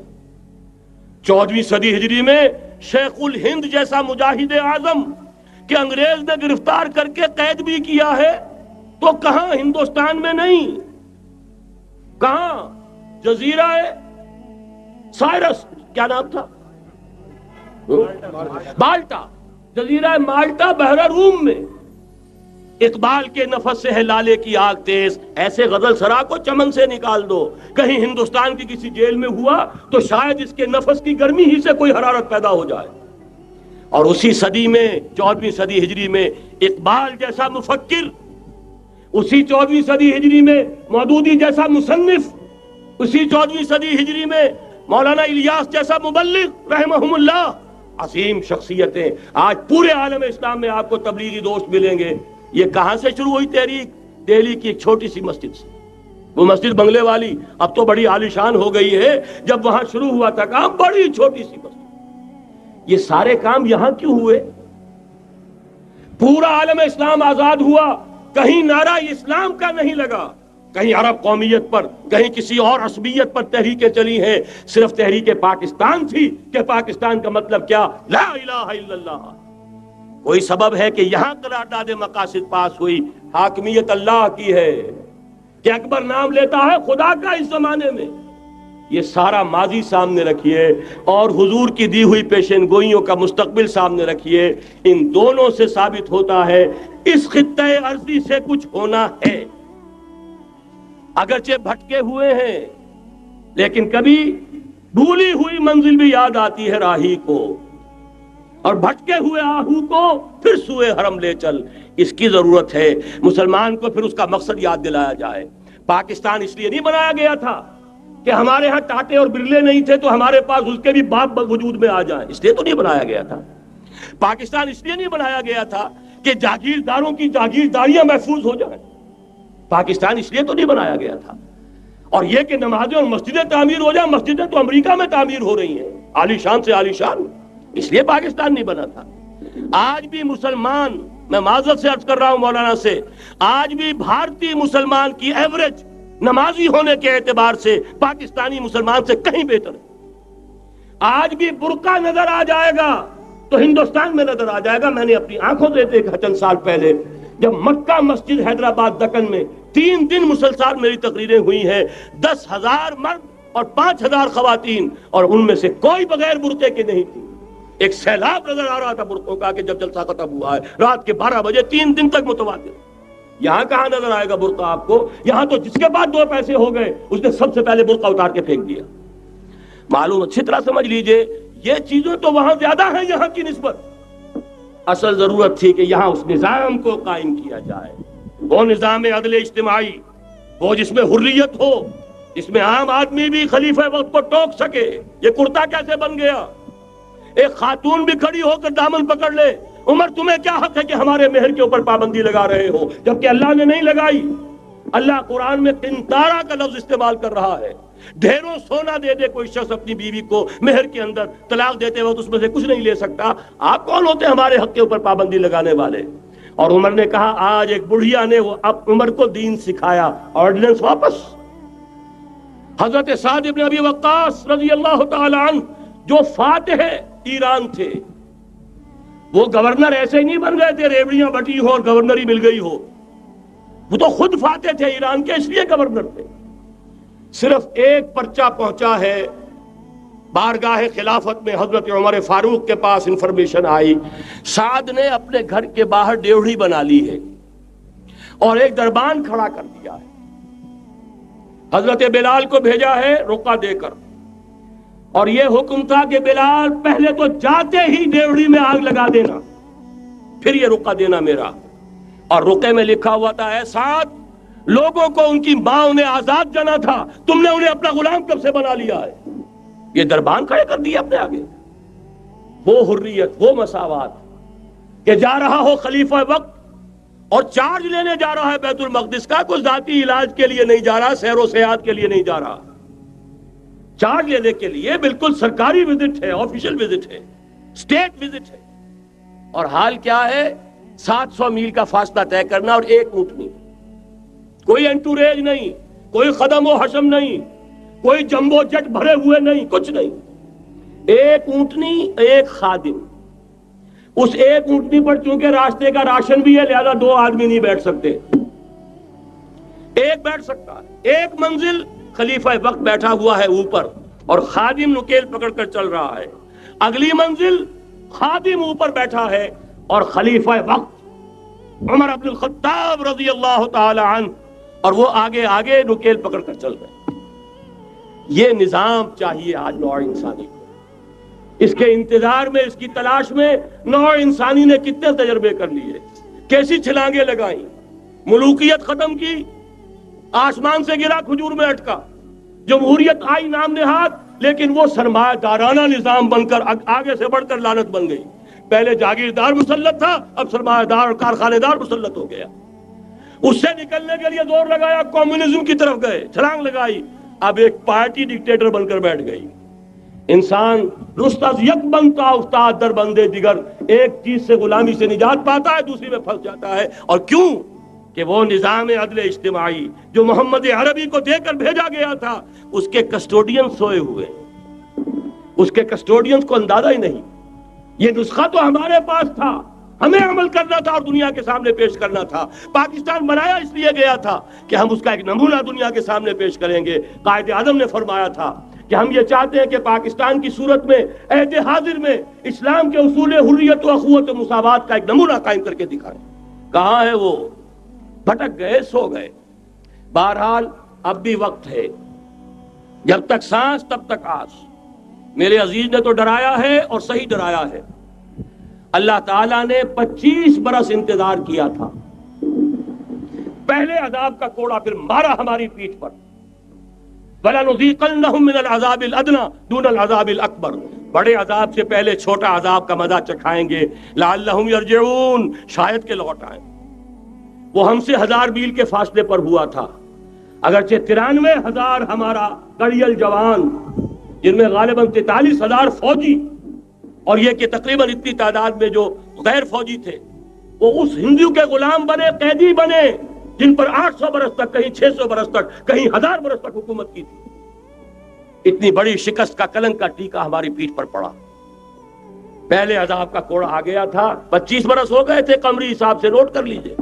14ویں صدی ہجری میں شیخ الہند جیسا مجاہد اعظم کہ انگریز نے گرفتار کر کے قید بھی کیا ہے، تو کہاں؟ ہندوستان میں نہیں، کہاں؟ جزیرہ سائرس، کیا نام تھا؟ مالٹا، جزیرہ مالٹا بحر روم میں۔ اقبال کے نفس سے ہے لالے کی آگ تیز، ایسے غزل سرا کو چمن سے نکال دو۔ کہیں ہندوستان کی کسی جیل میں ہوا تو شاید اس کے نفس کی گرمی ہی سے کوئی حرارت پیدا ہو جائے۔ اور اسی صدی میں، 14ویں صدی ہجری میں، اقبال جیسا مفکر، اسی 14ویں صدی ہجری میں مودودی جیسا مصنف، اسی 14ویں صدی ہجری میں مولانا الیاس جیسا مبلغ رحمہم اللہ، عظیم شخصیتیں آج پورے عالم اسلام میں آپ کو تبلیغی دوست ملیں گے۔ یہ کہاں سے شروع ہوئی تحریک؟ دہلی کی ایک چھوٹی سی مسجد سے، وہ مسجد بنگلے والی اب تو بڑی عالیشان ہو گئی ہے، جب وہاں شروع ہوا تھا کام بڑی چھوٹی سی مسجد۔ یہ سارے کام یہاں کیوں ہوئے؟ پورا عالم اسلام آزاد ہوا، کہیں نعرہ اسلام کا نہیں لگا، کہیں عرب قومیت پر، کہیں کسی اور عصبیت پر تحریکیں چلی ہیں، صرف تحریک پاکستان تھی کہ پاکستان کا مطلب کیا؟ لا الہ الا اللہ۔ کوئی سبب ہے کہ یہاں قرارداد مقاصد پاس ہوئی، حاکمیت اللہ کی ہے، کہ اکبر نام لیتا ہے خدا کا اس زمانے میں۔ یہ سارا ماضی سامنے رکھیے اور حضور کی دی ہوئی پیشن گوئیوں کا مستقبل سامنے رکھیے، ان دونوں سے ثابت ہوتا ہے اس خطہ ارضی سے کچھ ہونا ہے۔ اگرچہ بھٹکے ہوئے ہیں، لیکن کبھی بھولی ہوئی منزل بھی یاد آتی ہے راہی کو، اور بھٹکے ہوئے آہو کو پھر سوئے حرم لے چل۔ اس کی ضرورت ہے مسلمان کو پھر اس کا مقصد یاد دلایا جائے۔ پاکستان اس لیے نہیں بنایا گیا تھا کہ ہمارے ہاں ٹاٹے اور برلے نہیں تھے تو ہمارے پاس اس کے بھی باپ وجود میں آ جائیں، اس لیے تو نہیں بنایا گیا تھا۔ پاکستان اس لیے نہیں بنایا گیا تھا کہ جاگیرداروں کی جاگیرداریاں محفوظ ہو جائیں، پاکستان اس لیے تو نہیں بنایا گیا تھا۔ اور یہ کہ نمازیں اور مسجدیں تعمیر ہو جائیں، مسجدیں تو امریکہ میں تعمیر ہو رہی ہیں، عالی شان سے عالی شان، اس لیے پاکستان نہیں بنا تھا۔ آج بھی مسلمان، میں معذرت سے عرض کر رہا ہوں مولانا سے، آج بھی بھارتی مسلمان کی ایوریج نمازی ہونے کے اعتبار سے پاکستانی مسلمان سے کہیں بہتر ہے۔ آج بھی برقع نظر آ جائے گا تو ہندوستان میں نظر آ جائے گا۔ میں نے اپنی آنکھوں سے دیکھا چند سال پہلے، جب مکہ مسجد حیدرآباد دکن میں 3 دن مسلسل میری تقریریں ہوئی ہیں، 10,000 مرد اور 5,000 خواتین، اور ان میں سے کوئی بغیر برقعے کے نہیں تھی۔ ایک سیلاب نظر آ رہا تھا برقعوں کا کہ جب جلسہ ختم ہوا ہے رات کے 12 بجے 3 دن تک متواتر۔ یہاں کہاں نظر آئے گا برقع آپ کو؟ یہاں تو جس کے بعد 2 پیسے ہو گئے اس نے سب سے پہلے برقع اتار کے پھینک دیا۔ معلوم اچھی طرح سمجھ لیجئے، یہ چیزیں تو وہاں زیادہ ہیں یہاں کی نسبت۔ اصل ضرورت تھی کہ یہاں اس نظام کو قائم کیا جائے، وہ نظام عدل اجتماعی، وہ جس میں حریت ہو، جس میں عام آدمی بھی خلیفہ وقت کو ٹوک سکے۔ یہ کرتا کیسے بن گیا؟ ایک خاتون بھی کھڑی ہو کر دامن پکڑ لے، عمر تمہیں کیا حق ہے کہ ہمارے مہر کے اوپر پابندی لگا رہے ہو، جبکہ اللہ نے نہیں لگائی۔ اللہ قرآن میں قنطارہ کا لفظ استعمال کر رہا ہے۔ ڈھیروں سونا دے دے کوئی شخص اپنی بیوی کو مہر کے اندر، طلاق دیتے وقت اس میں سے کچھ نہیں لے سکتا۔ آپ کون ہوتے ہیں ہمارے حق کے اوپر پابندی لگانے والے؟ اور عمر نے کہا، آج ایک بڑھیا نے وہ اب عمر کو دین سکھایا، آرڈیننس واپس۔ حضرت سعد بن ابی وقاص رضی اللہ تعالی عنہ جو فاتح ایران تھے، وہ گورنر ایسے ہی نہیں بن گئے تھے ریوڑیاں بٹی ہو اور گورنر ہی مل گئی ہو، وہ تو خود فاتح تھے ایران کے، اس لیے گورنر تھے۔ صرف ایک پرچہ پہنچا ہے بارگاہ خلافت میں، حضرت عمر فاروق کے پاس انفارمیشن آئی، سعد نے اپنے گھر کے باہر ڈیوڑی بنا لی ہے اور ایک دربان کھڑا کر دیا ہے۔ حضرت بلال کو بھیجا ہے رقعہ دے کر، اور یہ حکم تھا کہ بلال پہلے تو جاتے ہی ڈیوڑی میں آگ لگا دینا، پھر یہ رقعہ دینا میرا۔ اور رقعے میں لکھا ہوا تھا، اے سعد، لوگوں کو ان کی ماں نے آزاد جانا تھا، تم نے انہیں اپنا غلام کب سے بنا لیا ہے؟ یہ دربان کھڑے کر دیا اپنے آگے۔ وہ حریت، وہ مساوات کہ جا رہا ہو خلیفہ وقت اور چارج لینے جا رہا ہے بیت المقدس کا، کوئی ذاتی علاج کے لیے نہیں جا رہا، سیر و سیاحت کے لیے نہیں جا رہا، چارج لینے کے لیے بالکل سرکاری وزٹ ہے، آفیشل وزٹ ہے، اسٹیٹ وزٹ ہے۔ اور حال کیا ہے؟ 700 میل کا فاصلہ طے کرنا اور ایک اونٹنی، کوئی انٹوریج نہیں، کوئی خدم و حشم نہیں، کوئی جمبو جٹ بھرے ہوئے نہیں، کچھ نہیں، ایک اونٹنی، ایک خادم۔ اس ایک اونٹنی پر چونکہ راستے کا راشن بھی ہے لہذا 2 آدمی نہیں بیٹھ سکتے، ایک بیٹھ سکتا ہے۔ ایک منزل خلیفہ وقت بیٹھا ہوا ہے اوپر اور خادم نکیل پکڑ کر چل رہا ہے، اگلی منزل خادم اوپر بیٹھا ہے اور خلیفہ وقت عمر بن الخطاب رضی اللہ تعالی عنہ، اور وہ آگے آگے نکیل پکڑ کر چل رہے۔ یہ نظام چاہیے آج نوع انسانی کو۔ اس کے انتظار میں، اس کی تلاش میں نوع انسانی نے کتنے تجربے کر لیے، کیسی چھلانگیں لگائیں، ملوکیت ختم کی، آسمان سے گرا کھجور میں اٹکا، جمہوریت آئی نام نہاد، لیکن وہ سرمایہ دارانہ نظام بن کر آگے سے بڑھ کر لعنت بن گئی۔ پہلے جاگیردار مسلط تھا، اب سرمایہ دار اور کارخانے دار مسلط ہو گیا۔ اس سے نکلنے کے لیے زور لگایا، کمیونزم کی طرف گئے، چھلانگ لگائی، اب ایک پارٹی ڈکٹیٹر بن کر بیٹھ گئی۔ انسان رست از یک بنتا افتاد در بندے دیگر، ایک چیز سے غلامی سے نجات پاتا ہے، دوسری میں پھنس جاتا ہے۔ اور کیوں؟ کہ وہ نظام عدل اجتماعی جو محمد عربی کو دے کر بھیجا گیا تھا، اس کے کسٹوڈین سوئے ہوئے، اس کے کسٹوڈینز کو اندازہ ہی نہیں۔ یہ نسخہ تو ہمارے پاس تھا، ہمیں عمل کرنا تھا اور دنیا کے سامنے پیش کرنا تھا۔ پاکستان بنایا اس لیے گیا تھا کہ ہم اس کا ایک نمونہ دنیا کے سامنے پیش کریں گے۔ قائد اعظم نے فرمایا تھا کہ ہم یہ چاہتے ہیں کہ پاکستان کی صورت میں عہد حاضر میں اسلام کے اصول حریت و اخوت و مساوات کا ایک نمونہ قائم کر کے دکھائیں۔ کہاں ہے وہ؟ بھٹک گئے، سو گئے۔ بہرحال اب بھی وقت ہے، جب تک سانس تب تک آس۔ میرے عزیز نے تو ڈرایا ہے اور صحیح ڈرایا ہے۔ اللہ تعالیٰ نے 25 برس انتظار کیا تھا، پہلے عذاب کا کوڑا پھر مارا ہماری پیٹھ پر۔ وَلَنُذِيقَنَّهُم مِّنَ الْعَذَابِ الْأَدْنَىٰ دُونَ الْعَذَابِ الْأَكْبَرِ، بڑے عذاب سے پہلے چھوٹا عذاب کا مزہ چکھائیں گے۔ لَعَلَّهُمْ يَرْجِعُونَ، شاید کہ لوٹ آئیں۔ وہ ہم سے 1000 میل کے فاصلے پر ہوا تھا، اگرچہ 93,000 ہمارا کڑیل جوان، جن میں غالباً 43,000 فوجی، اور یہ کہ تقریباً اتنی تعداد میں جو غیر فوجی تھے، وہ اس ہندو کے غلام بنے، قیدی بنے، جن پر 800 برس تک، کہیں 600 برس تک، کہیں 1000 برس تک حکومت کی تھی۔ اتنی بڑی شکست کا کلنک کا ٹیکا ہماری پیٹھ پر پڑا۔ پہلے عذاب کا کوڑا آ گیا تھا، 25 برس ہو گئے تھے قمری حساب سے، نوٹ کر لیجئے،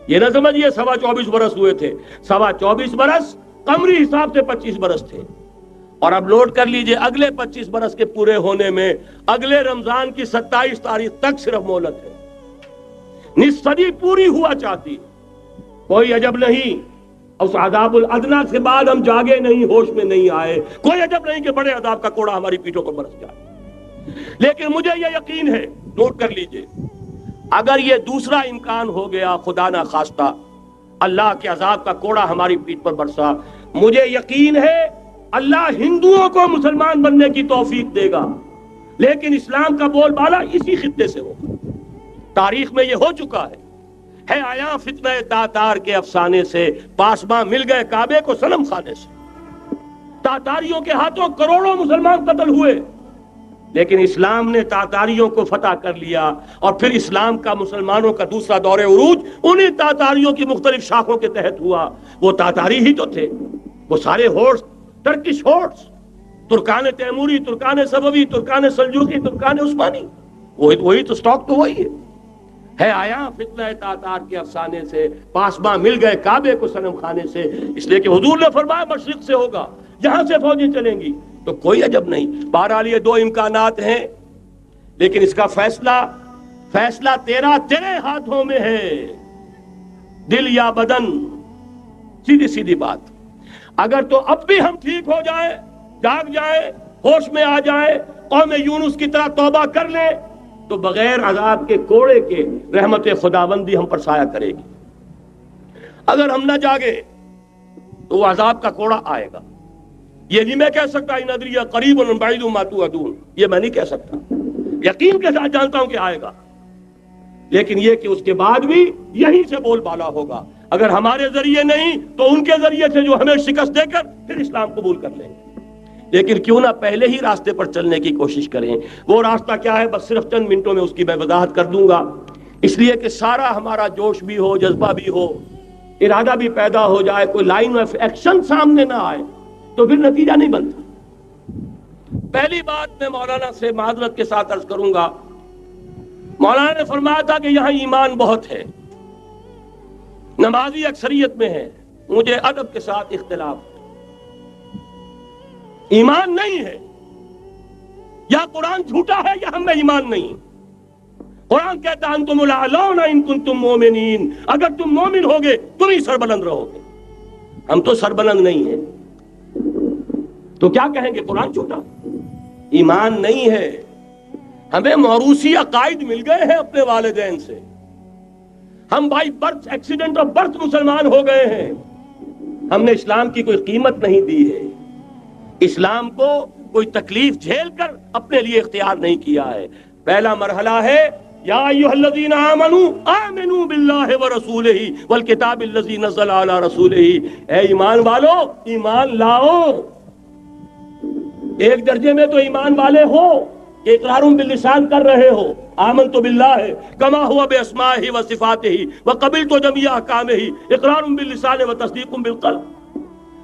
یہ نہ سمجھیے 24.25 برس ہوئے تھے، 24.25 برس قمری حساب سے 25 برس تھے۔ اور اب نوٹ کر لیجئے اگلے 25 برس کے پورے ہونے میں اگلے رمضان کی 27 تاریخ تک صرف مہلت ہے۔ نصف صدی پوری ہوا چاہتی، کوئی عجب نہیں اس عذاب الادنا کے بعد ہم جاگے نہیں، ہوش میں نہیں آئے، کوئی عجب نہیں کہ بڑے عذاب کا کوڑا ہماری پیٹھوں پر برس جائے۔ لیکن مجھے یہ یقین ہے، نوٹ کر لیجئے، اگر یہ دوسرا امکان ہو گیا، خدا نہ خواستہ اللہ کے عذاب کا کوڑا ہماری پیٹھ پر برسا، مجھے یقین ہے اللہ ہندوؤں کو مسلمان بننے کی توفیق دے گا، لیکن اسلام کا بول بالا اسی خطے سے ہوگا۔ تاریخ میں یہ ہو چکا ہے آیا فتنہ تاتار کے افسانے سے، پاسباں مل گئے کعبے کو صنم خانے سے۔ تاتاریوں کے ہاتھوں کروڑوں مسلمان قتل ہوئے، لیکن اسلام نے تاتاریوں کو فتح کر لیا، اور پھر اسلام کا مسلمانوں کا دوسرا دور عروج انہی تاتاریوں کی مختلف شاخوں کے تحت ہوا۔ وہ تاتاری ہی تو تھے، وہ سارے ہورس، ٹرکش ہورس، ترکان تیموری، ترکان صفوی، ترکان سلجوقی، ترکان عثمانی، وہی تو سٹاک تو وہی ہے آیا فتنہ تاتار کے افسانے سے، پاسباں مل گئے کعبے کو صنم خانے سے، اس لیے کہ حضور نے فرمایا مشرق سے ہوگا، یہاں سے فوجیں چلیں گی، تو کوئی عجب نہیں۔ بہرحال یہ دو امکانات ہیں، لیکن اس کا فیصلہ تیرے ہاتھوں میں ہے، دل یا بدن، سیدھی سیدھی بات۔ اگر تو اب بھی ہم ٹھیک ہو جائیں، جاگ جائیں، ہوش میں آ جائیں، قوم یونس کی طرح توبہ کر لیں، تو بغیر عذاب کے کوڑے کے رحمت خداوندی ہم پر سایہ کرے گی۔ اگر ہم نہ جاگے تو وہ عذاب کا کوڑا آئے گا۔ یہ نہیں میں کہہ سکتا ان ادری قریب بعید ما توعدون، یہ میں نہیں کہہ سکتا، یقین کے ساتھ جانتا ہوں کہ آئے گا، لیکن یہ کہ اس کے بعد بھی یہیں سے بول بالا ہوگا۔ اگر ہمارے ذریعے نہیں تو ان کے ذریعے سے، جو ہمیں شکست دے کر پھر اسلام قبول کر لیں گے۔ لیکن کیوں نہ پہلے ہی راستے پر چلنے کی کوشش کریں۔ وہ راستہ کیا ہے، بس صرف چند منٹوں میں اس کی میں وضاحت کر دوں گا، اس لیے کہ سارا ہمارا جوش بھی ہو، جذبہ بھی ہو، ارادہ بھی پیدا ہو جائے، کوئی لائن آف ایکشن سامنے نہ آئے تو پھر نتیجہ نہیں بنتا۔ پہلی بات میں مولانا سے معذرت کے ساتھ عرض کروں گا، مولانا نے فرمایا تھا کہ یہاں ایمان بہت ہے، نمازی اکثریت میں ہے، مجھے ادب کے ساتھ اختلاف، ایمان نہیں ہے، یا قرآن جھوٹا ہے یا ہم میں ایمان نہیں۔ قرآن کہتا ہے انتم الاعلون ان کنتم مومنین، اگر تم مومن ہوگے تم ہی سربلند رہو گے، ہم تو سربلند نہیں ہیں، تو کیا کہیں گے قرآن جھوٹا؟ ایمان نہیں ہے، ہمیں موروثی عقائد مل گئے ہیں اپنے والدین سے، ہم by birth, accident of birth مسلمان ہو گئے ہیں، ہم نے اسلام کی کوئی قیمت نہیں دی ہے، اسلام کو کوئی تکلیف جھیل کر اپنے لیے اختیار نہیں کیا ہے۔ پہلا مرحلہ ہے یا ایھا الذین آمنوا آمنوا باللہ ورسولہ والکتاب الذی نزل علی رسولہ، اے ایمان والو ایمان لاؤ۔ ایک درجے میں تو ایمان والے ہو کہ اقرار باللسان کر رہے ہو، آمنت باللہ کما ہوا باسمائہ وصفاتہ وقبلت جمیع احکامہ، اقرار باللسان وتصدیق بالقلب،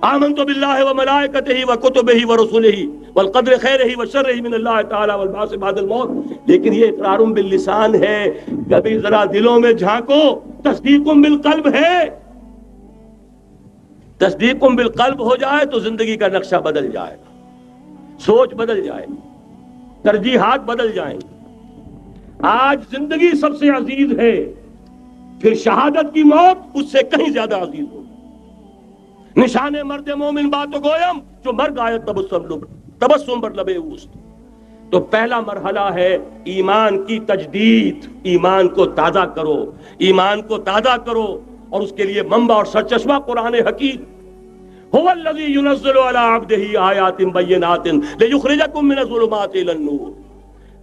آمنت باللہ وملائکتہ وکتبہ ورسلہ والقدر خیرہ وشرہ من اللہ تعالی والبعث بعد الموت۔ لیکن یہ اقرار باللسان ہے، کبھی ذرا دلوں میں جھانکو، تصدیق بالقلب ہے۔ تصدیق بالقلب ہو جائے تو زندگی کا نقشہ بدل جائے گا، سوچ بدل جائے گی، ترجیحات بدل جائیں گی۔ آج زندگی سب سے عزیز ہے، پھر شہادت کی موت اس سے کہیں زیادہ عزیز ہوگی۔ نشان مرد مومن باتو گویم جو مر گائے تبسم بر لبے اوست۔ تو پہلا مرحلہ ہے ایمان کی تجدید، ایمان کو تازہ کرو، ایمان کو تازہ کرو، اور اس کے لیے منبع اور سرچشمہ قرآن حکیم۔ هو الذی ينزل علی عبدہ آیات بینات لیخرجکم من الظلمات الی النور۔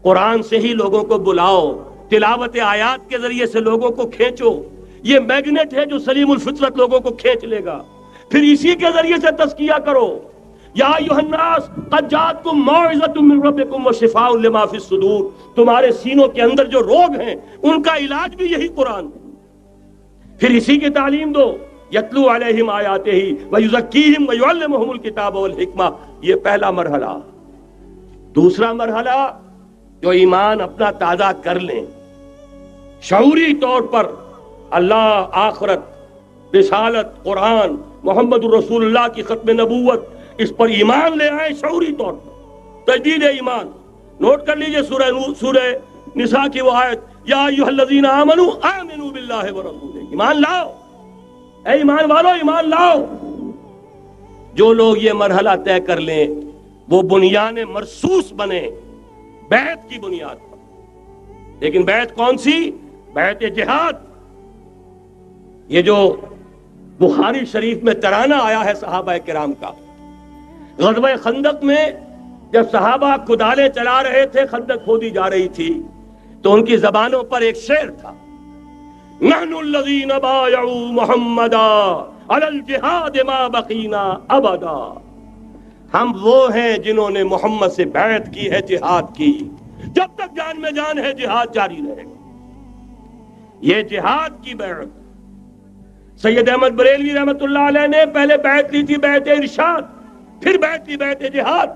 قرآن سے ہی لوگوں کو بلاؤ، تلاوت آیات کے ذریعے سے لوگوں کو کھینچو، یہ میگنیٹ ہے جو سلیم الفطرت لوگوں کو کھینچ لے گا۔ پھر اسی کے ذریعے سے تزکیہ کرو. یا ایھا الناس قد جاءتکم موعظۃ من ربکم وشفاء لما فی الصدور. تمہارے سینوں کے اندر جو روگ ہیں ان کا علاج بھی یہی قرآن ہے. پھر اسی کی تعلیم دو. یتلو علیہم آیاتہ ویزکیہم ویعلمہم الکتاب والحکمہ. یہ پہلا مرحلہ. دوسرا مرحلہ جو ایمان اپنا تازہ کر لیں, شعوری طور پر اللہ, آخرت, رسالت, قرآن, محمد الرسول اللہ کی ختم نبوت, اس پر ایمان لے آئیں شعوری طور پر. تجدید ایمان. نوٹ کر لیجئے سورہ نساء کی وہ آیت, یا ایھا الذین آمنوا آمنوا باللہ ورسولہ. ایمان لاؤ اے ایمان والو, ایمان لاؤ. جو لوگ یہ مرحلہ طے کر لیں وہ بنیان مرصوص بنے بیعت کی بنیاد پر. لیکن بیعت کون سی؟ بیعت جہاد. یہ جو بخاری شریف میں ترانہ آیا ہے صحابہ کرام کا, غزوہ خندق میں جب صحابہ کدالیں چلا رہے تھے, خندق کھودی جا رہی تھی, تو ان کی زبانوں پر ایک شعر تھا, نحن الذین بایعوا محمدا علی الجہاد ما بقینا ابدا. ہم وہ ہیں جنہوں نے محمد سے بیعت کی ہے جہاد کی, جب تک جان میں جان ہے جہاد جاری رہے گا. یہ جہاد کی بیعت. سید احمد بریلوی رحمۃ اللہ علیہ نے پہلے بیعت لی تھی بیعت ارشاد, پھر بیعت لی بیعت جہاد,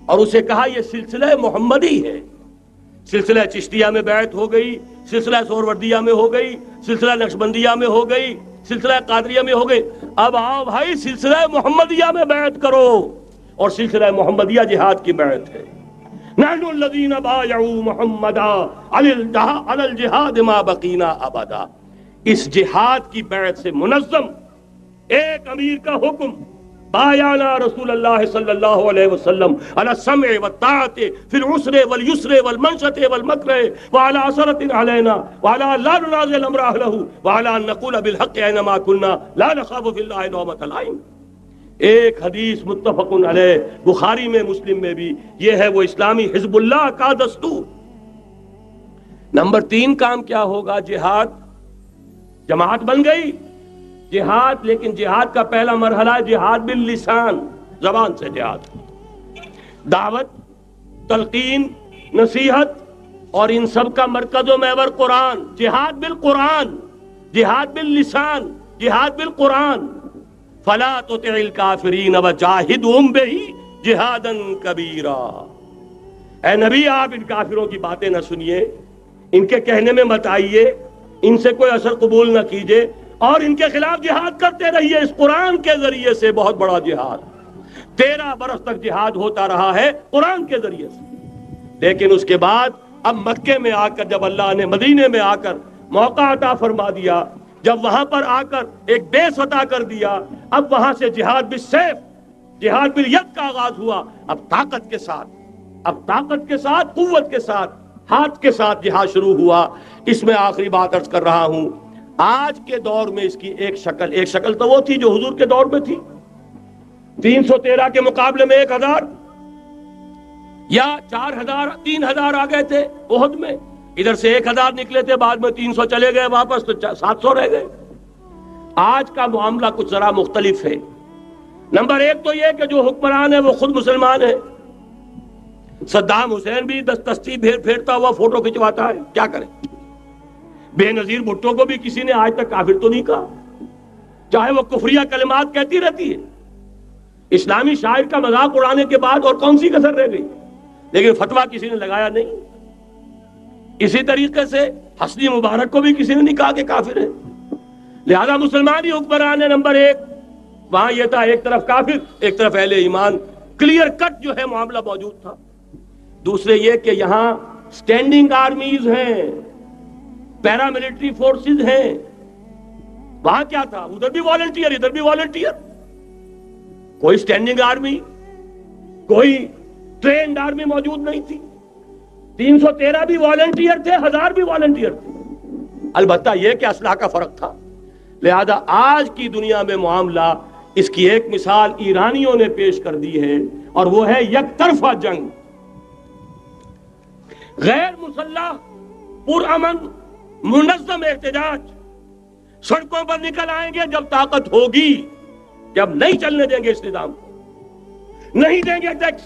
اور اسے کہا یہ سلسلہ محمدی ہے. سلسلہ چشتیہ میں بیعت ہو گئی, سلسلہ سہروردیہ میں ہو گئی, سلسلہ نقشبندیہ میں ہو گئی, سلسلہ قادریہ میں ہو گئی. اب آؤ بھائی سلسلہ محمدیہ میں بیعت کرو, اور سلسلہ محمدیہ جہاد کی بیعت ہے. نحن الذین بایعوا محمدا علی الجہاد ما بقینا ابدا. اس جہاد کی بیعت سے منظم ایک امیر کا حکم, بایعنا رسول اللہ صلی اللہ علیہ وسلم علی السمع والطاعۃ فی العسر والیسر والمنشط والمکرہ وعلی اثرۃ علینا وعلی لا ننازع الامر اہلہ وعلی ان نقول بالحق اینما کنا لا نخاف فی اللہ لومۃ لائم. ایک حدیث متفق علیہ, بخاری میں, مسلم میں بھی. یہ ہے وہ اسلامی حزب اللہ کا دستور. نمبر 3 کام کیا ہوگا؟ جہاد. جماعت بن گئی جہاد, لیکن جہاد کا پہلا مرحلہ ہے جہاد باللسان, زبان سے جہاد. دعوت, تلقین, نصیحت, اور ان سب کا مرکز و محور قرآن. جہاد بالقرآن, جہاد باللسان, جہاد بالقرآن. فلا تطع الکافرین وجاہدہم بہ جہادا کبیرا. اے نبی آپ ان کافروں کی باتیں نہ سنیے, ان کے کہنے میں مت آئیے, ان سے کوئی اثر قبول نہ کیجیے, اور ان کے خلاف جہاد کرتے رہیے اس قرآن کے ذریعے سے. بہت بڑا جہاد, 13 برس تک جہاد ہوتا رہا ہے قرآن کے ذریعے سے. لیکن اس کے بعد اب مکے میں آ کر, جب اللہ نے مدینے میں آ کر موقع عطا فرما دیا, جب وہاں پر آ کر ایک بیس عطا کر دیا, اب وہاں سے جہاد بالسیف, جہاد بالید کا آغاز ہوا. اب طاقت کے ساتھ, اب طاقت کے ساتھ, قوت کے ساتھ, ہاتھ کے ساتھ جہاد شروع ہوا. اس میں آخری بات عرض کر رہا ہوں, آج کے دور میں اس کی ایک شکل تو وہ تھی جو حضور کے دور میں تھی. 313 کے مقابلے میں 1000 یا 4000 3000 آ گئے تھے احد میں. ادھر سے 1000 نکلے تھے, بعد میں 300 چلے گئے واپس, تو 700 رہ گئے. آج کا معاملہ کچھ ذرا مختلف ہے. نمبر 1 تو یہ کہ جو حکمران ہے وہ خود مسلمان ہے. صدام حسین بھی دستی پھیرتا ہوا فوٹو کھنچواتا ہے, کیا کریں. بے نظیر بھٹو کو بھی کسی نے آج تک کافر تو نہیں کہا, چاہے وہ کفریہ کلمات کہتی رہتی ہے. اسلامی شاعر کا مذاق اڑانے کے بعد اور کون سی کسر رہ گئی, لیکن فتویٰ کسی نے لگایا نہیں. اسی طریقے سے حسنی مبارک کو بھی کسی نے نہیں کہا کہ کافر ہے. لہذا مسلمان ہی حکمران ہے. نمبر 1 وہاں یہ تھا, ایک طرف کافر ایک طرف اہل ایمان, کلیئر کٹ جو ہے معاملہ موجود تھا. دوسرے یہ کہ یہاں سٹینڈنگ آرمیز ہیں, پیراملٹری فورسز ہیں. وہاں کیا تھا, ادھر بھی والنٹیئر ادھر بھی والنٹیئر. کوئی سٹینڈنگ آرمی, کوئی ٹرینڈ آرمی موجود نہیں تھی. 313 بھی والنٹیئر تھے, 1000 بھی والنٹیئر تھے. البتہ یہ کہ اسلحہ کا فرق تھا. لہذا آج کی دنیا میں معاملہ, اس کی ایک مثال ایرانیوں نے پیش کر دی ہے, اور وہ ہے یک طرفہ جنگ. غیر مسلح پرامن منظم احتجاج. سڑکوں پر نکل آئیں گے جب طاقت ہوگی, کہ اب نہیں چلنے دیں گے اس نظام کو, نہیں دیں گے ٹیکس,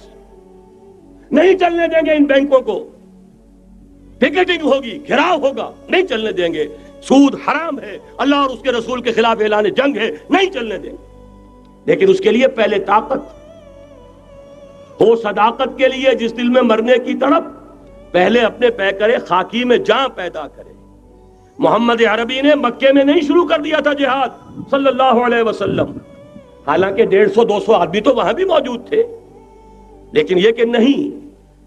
نہیں چلنے دیں گے ان بینکوں کو, پکیٹنگ ہوگی, گھراؤ ہوگا, نہیں چلنے دیں گے, سود حرام ہے, اللہ اور اس کے رسول کے خلاف اعلان جنگ ہے, نہیں چلنے دیں گے. لیکن اس کے لیے پہلے طاقت ہو, صداقت کے لیے جس دل میں مرنے کی تڑپ, پہلے اپنے پیکرے خاکی میں جان پیدا کرے. محمد عربی نے مکے میں نہیں شروع کر دیا تھا جہاد صلی اللہ علیہ وسلم, حالانکہ 150-200 آدمی تو وہاں بھی موجود تھے, لیکن یہ کہ نہیں,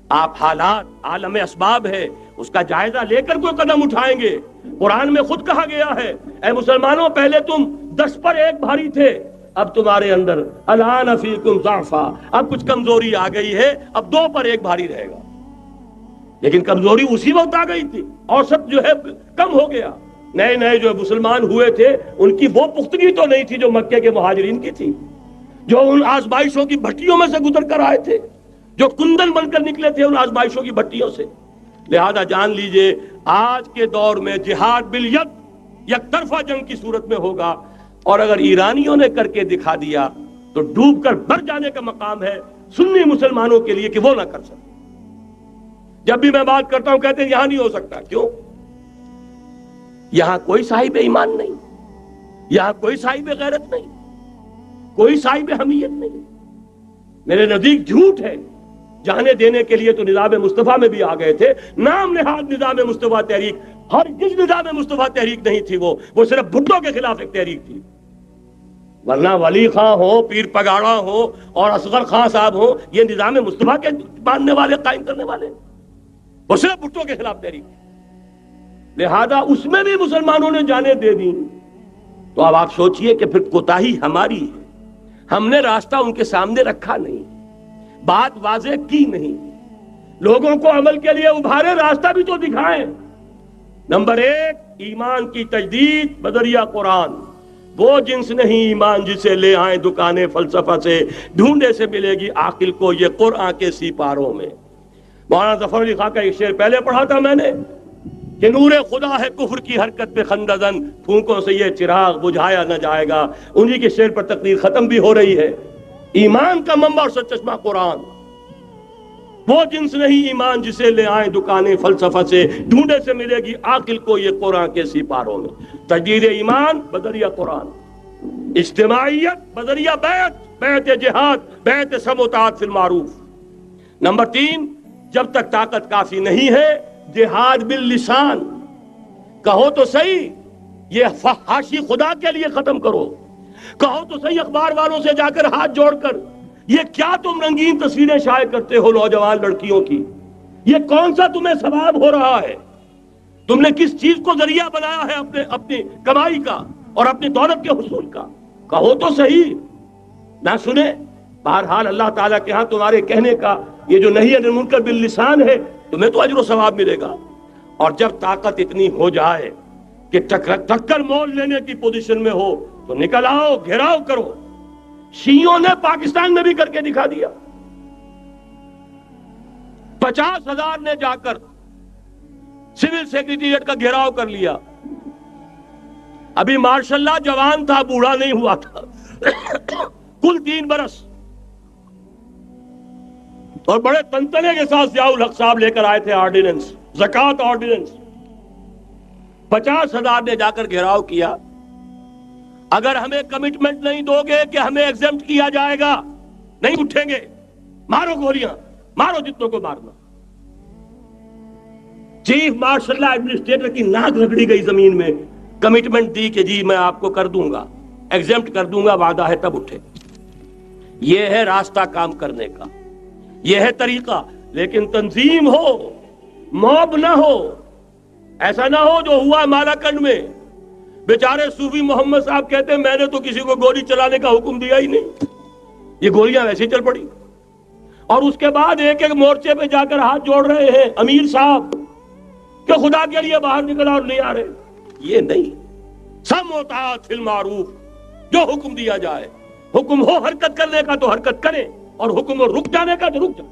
آپ حالات عالم اسباب ہے اس کا جائزہ لے کر کوئی قدم اٹھائیں گے. قرآن میں خود کہا گیا ہے, اے مسلمانوں پہلے تم 10 پر 1 بھاری تھے, اب تمہارے اندر الآن فیکم ضعفا, اب کچھ کمزوری آ گئی ہے, اب 2 پر 1 بھاری رہے گا. لیکن کمزوری اسی وقت آ گئی تھی, اوسط جو ہے کم ہو گیا. نئے نئے جو مسلمان ہوئے تھے ان کی وہ پختگی تو نہیں تھی جو مکے کے مہاجرین کی تھی, جو ان آزمائشوں کی بھٹیوں میں سے گزر کر آئے تھے, جو کندن بن کر نکلے تھے ان آزمائشوں کی بھٹیوں سے. لہذا جان لیجئے آج کے دور میں جہاد بالید یک طرفہ جنگ کی صورت میں ہوگا, اور اگر ایرانیوں نے کر کے دکھا دیا تو ڈوب کر بھر جانے کا مقام ہے سنی مسلمانوں کے لیے کہ وہ نہ کر سکتے. جب بھی میں بات کرتا ہوں کہتے ہیں یہاں نہیں ہو سکتا. کیوں؟ یہاں کوئی صاحب ایمان نہیں, یہاں کوئی صاحب غیرت نہیں, کوئی صاحب حمیت نہیں. میرے نزدیک جھوٹ ہے. جانے دینے کے لیے تو نظام مصطفیٰ میں بھی آ گئے تھے, نام نہاد نظام مصطفیٰ تحریک, ہر جس نظام مصطفیٰ تحریک نہیں تھی, وہ صرف بھٹو کے خلاف ایک تحریک تھی. ورنہ ولی خان ہو, پیر پگاڑا ہو اور اصغر خان صاحب ہو, یہ نظام مصطفیٰ کے ماننے والے, قائم کرنے والے, وہ صرف بھٹو کے خلاف تحریک تھی. لہذا اس میں بھی مسلمانوں نے جانیں دے دی. تو اب آپ سوچئے کہ پھر کوتاہی ہماری ہے, ہم نے راستہ ان کے سامنے رکھا نہیں, بات واضح کی نہیں, لوگوں کو عمل کے لیے ابھارے, راستہ بھی تو دکھائیں. نمبر 1, ایمان کی تجدید بذریعہ قرآن. وہ جنس نہیں ایمان جسے لے آئیں دکانیں فلسفہ سے, ڈھونڈے سے ملے گی عاقل کو یہ قرآن کے سپاروں میں. مولانا ظفر علی خان کا ایک شعر پہلے پڑھا تھا میں نے کہ نور خدا ہے کفر کی حرکت پہ خندزن, پھونکوں سے یہ چراغ بجھایا نہ جائے گا. انہی کے شعر پر تقریر ختم بھی ہو رہی ہے. ایمان کا منبع اور سرچشمہ قرآن. وہ جنس نہیں ایمان جسے لے آئیں دکانیں فلسفہ سے, ڈھونڈے سے ملے گی عاقل کو یہ قرآن کے سپاروں میں. تجدید ایمان بذریعہ قرآن, اجتماعیت بذریعہ بیعت, بیعت جہاد, بیعت سم و طاعت فی المعروف. نمبر 3, جب تک طاقت کافی نہیں ہے جہاد باللسان. کہو تو صحیح یہ فحاشی خدا کے لیے ختم کرو, کہو تو صحیح اخبار والوں سے جا کر ہاتھ جوڑ کر, یہ کیا تم رنگین تصویریں شائع کرتے ہو نوجوان لڑکیوں کی, یہ کون سا تمہیں ثواب ہو رہا ہے, تم نے کس چیز کو ذریعہ بنایا ہے اپنی کمائی کا اور اپنی دولت کے حصول کا. کہو تو صحیح, نہ سنے. بہرحال اللہ تعالیٰ کے ہاں تمہارے کہنے کا یہ جو نہیں ہے منکر باللسان ہے, تمہیں تو اجر و ثواب ملے گا. اور جب طاقت اتنی ہو جائے کہ ٹکر مول لینے کی پوزیشن میں ہو تو نکل آؤ, گھیراؤ کرو. شیعوں نے پاکستان میں بھی کر کے دکھا دیا. 50,000 نے جا کر سول سیکریٹریٹ کا گھیراؤ کر لیا. ابھی ماشاء اللہ جوان تھا, بوڑھا نہیں ہوا تھا, کل 3 برس, اور بڑے تنتنے کے ساتھ ضیاء الحق صاحب لے کر آئے تھے آرڈیننس, زکوٰۃ آرڈیننس. 50,000 نے جا کر گھیراؤ کیا. اگر ہمیں کمٹمنٹ نہیں دو گے کہ ہمیں ایگزمپٹ کیا جائے گا, نہیں اٹھیں گے, مارو گولیاں, مارو جتنوں کو مارنا. چیف مارشل ایڈمنسٹریٹر کی ناک رگڑی گئی زمین میں, کمٹمنٹ دی کہ جی میں آپ کو کر دوں گا, ایگزمپٹ کر دوں گا, وعدہ ہے, تب اٹھے. یہ ہے راستہ کام کرنے کا, یہ ہے طریقہ. لیکن تنظیم ہو, موب نہ ہو. ایسا نہ ہو جو ہوا مالاکنڈ میں. بیچارے صوفی محمد صاحب کہتے ہیں میں نے تو کسی کو گولی چلانے کا حکم دیا ہی نہیں, یہ گولیاں ویسے چل پڑی. اور اس کے بعد ایک ایک مورچے پہ جا کر ہاتھ جوڑ رہے ہیں امیر صاحب کہ خدا کے لیے باہر نکلا اور نہیں آ رہے. یہ نہیں, سم و طاعت فی المعروف, جو حکم دیا جائے, حکم ہو حرکت کرنے کا تو حرکت کریں, اور حکم ہو رک جانے کا تو رک جائیں.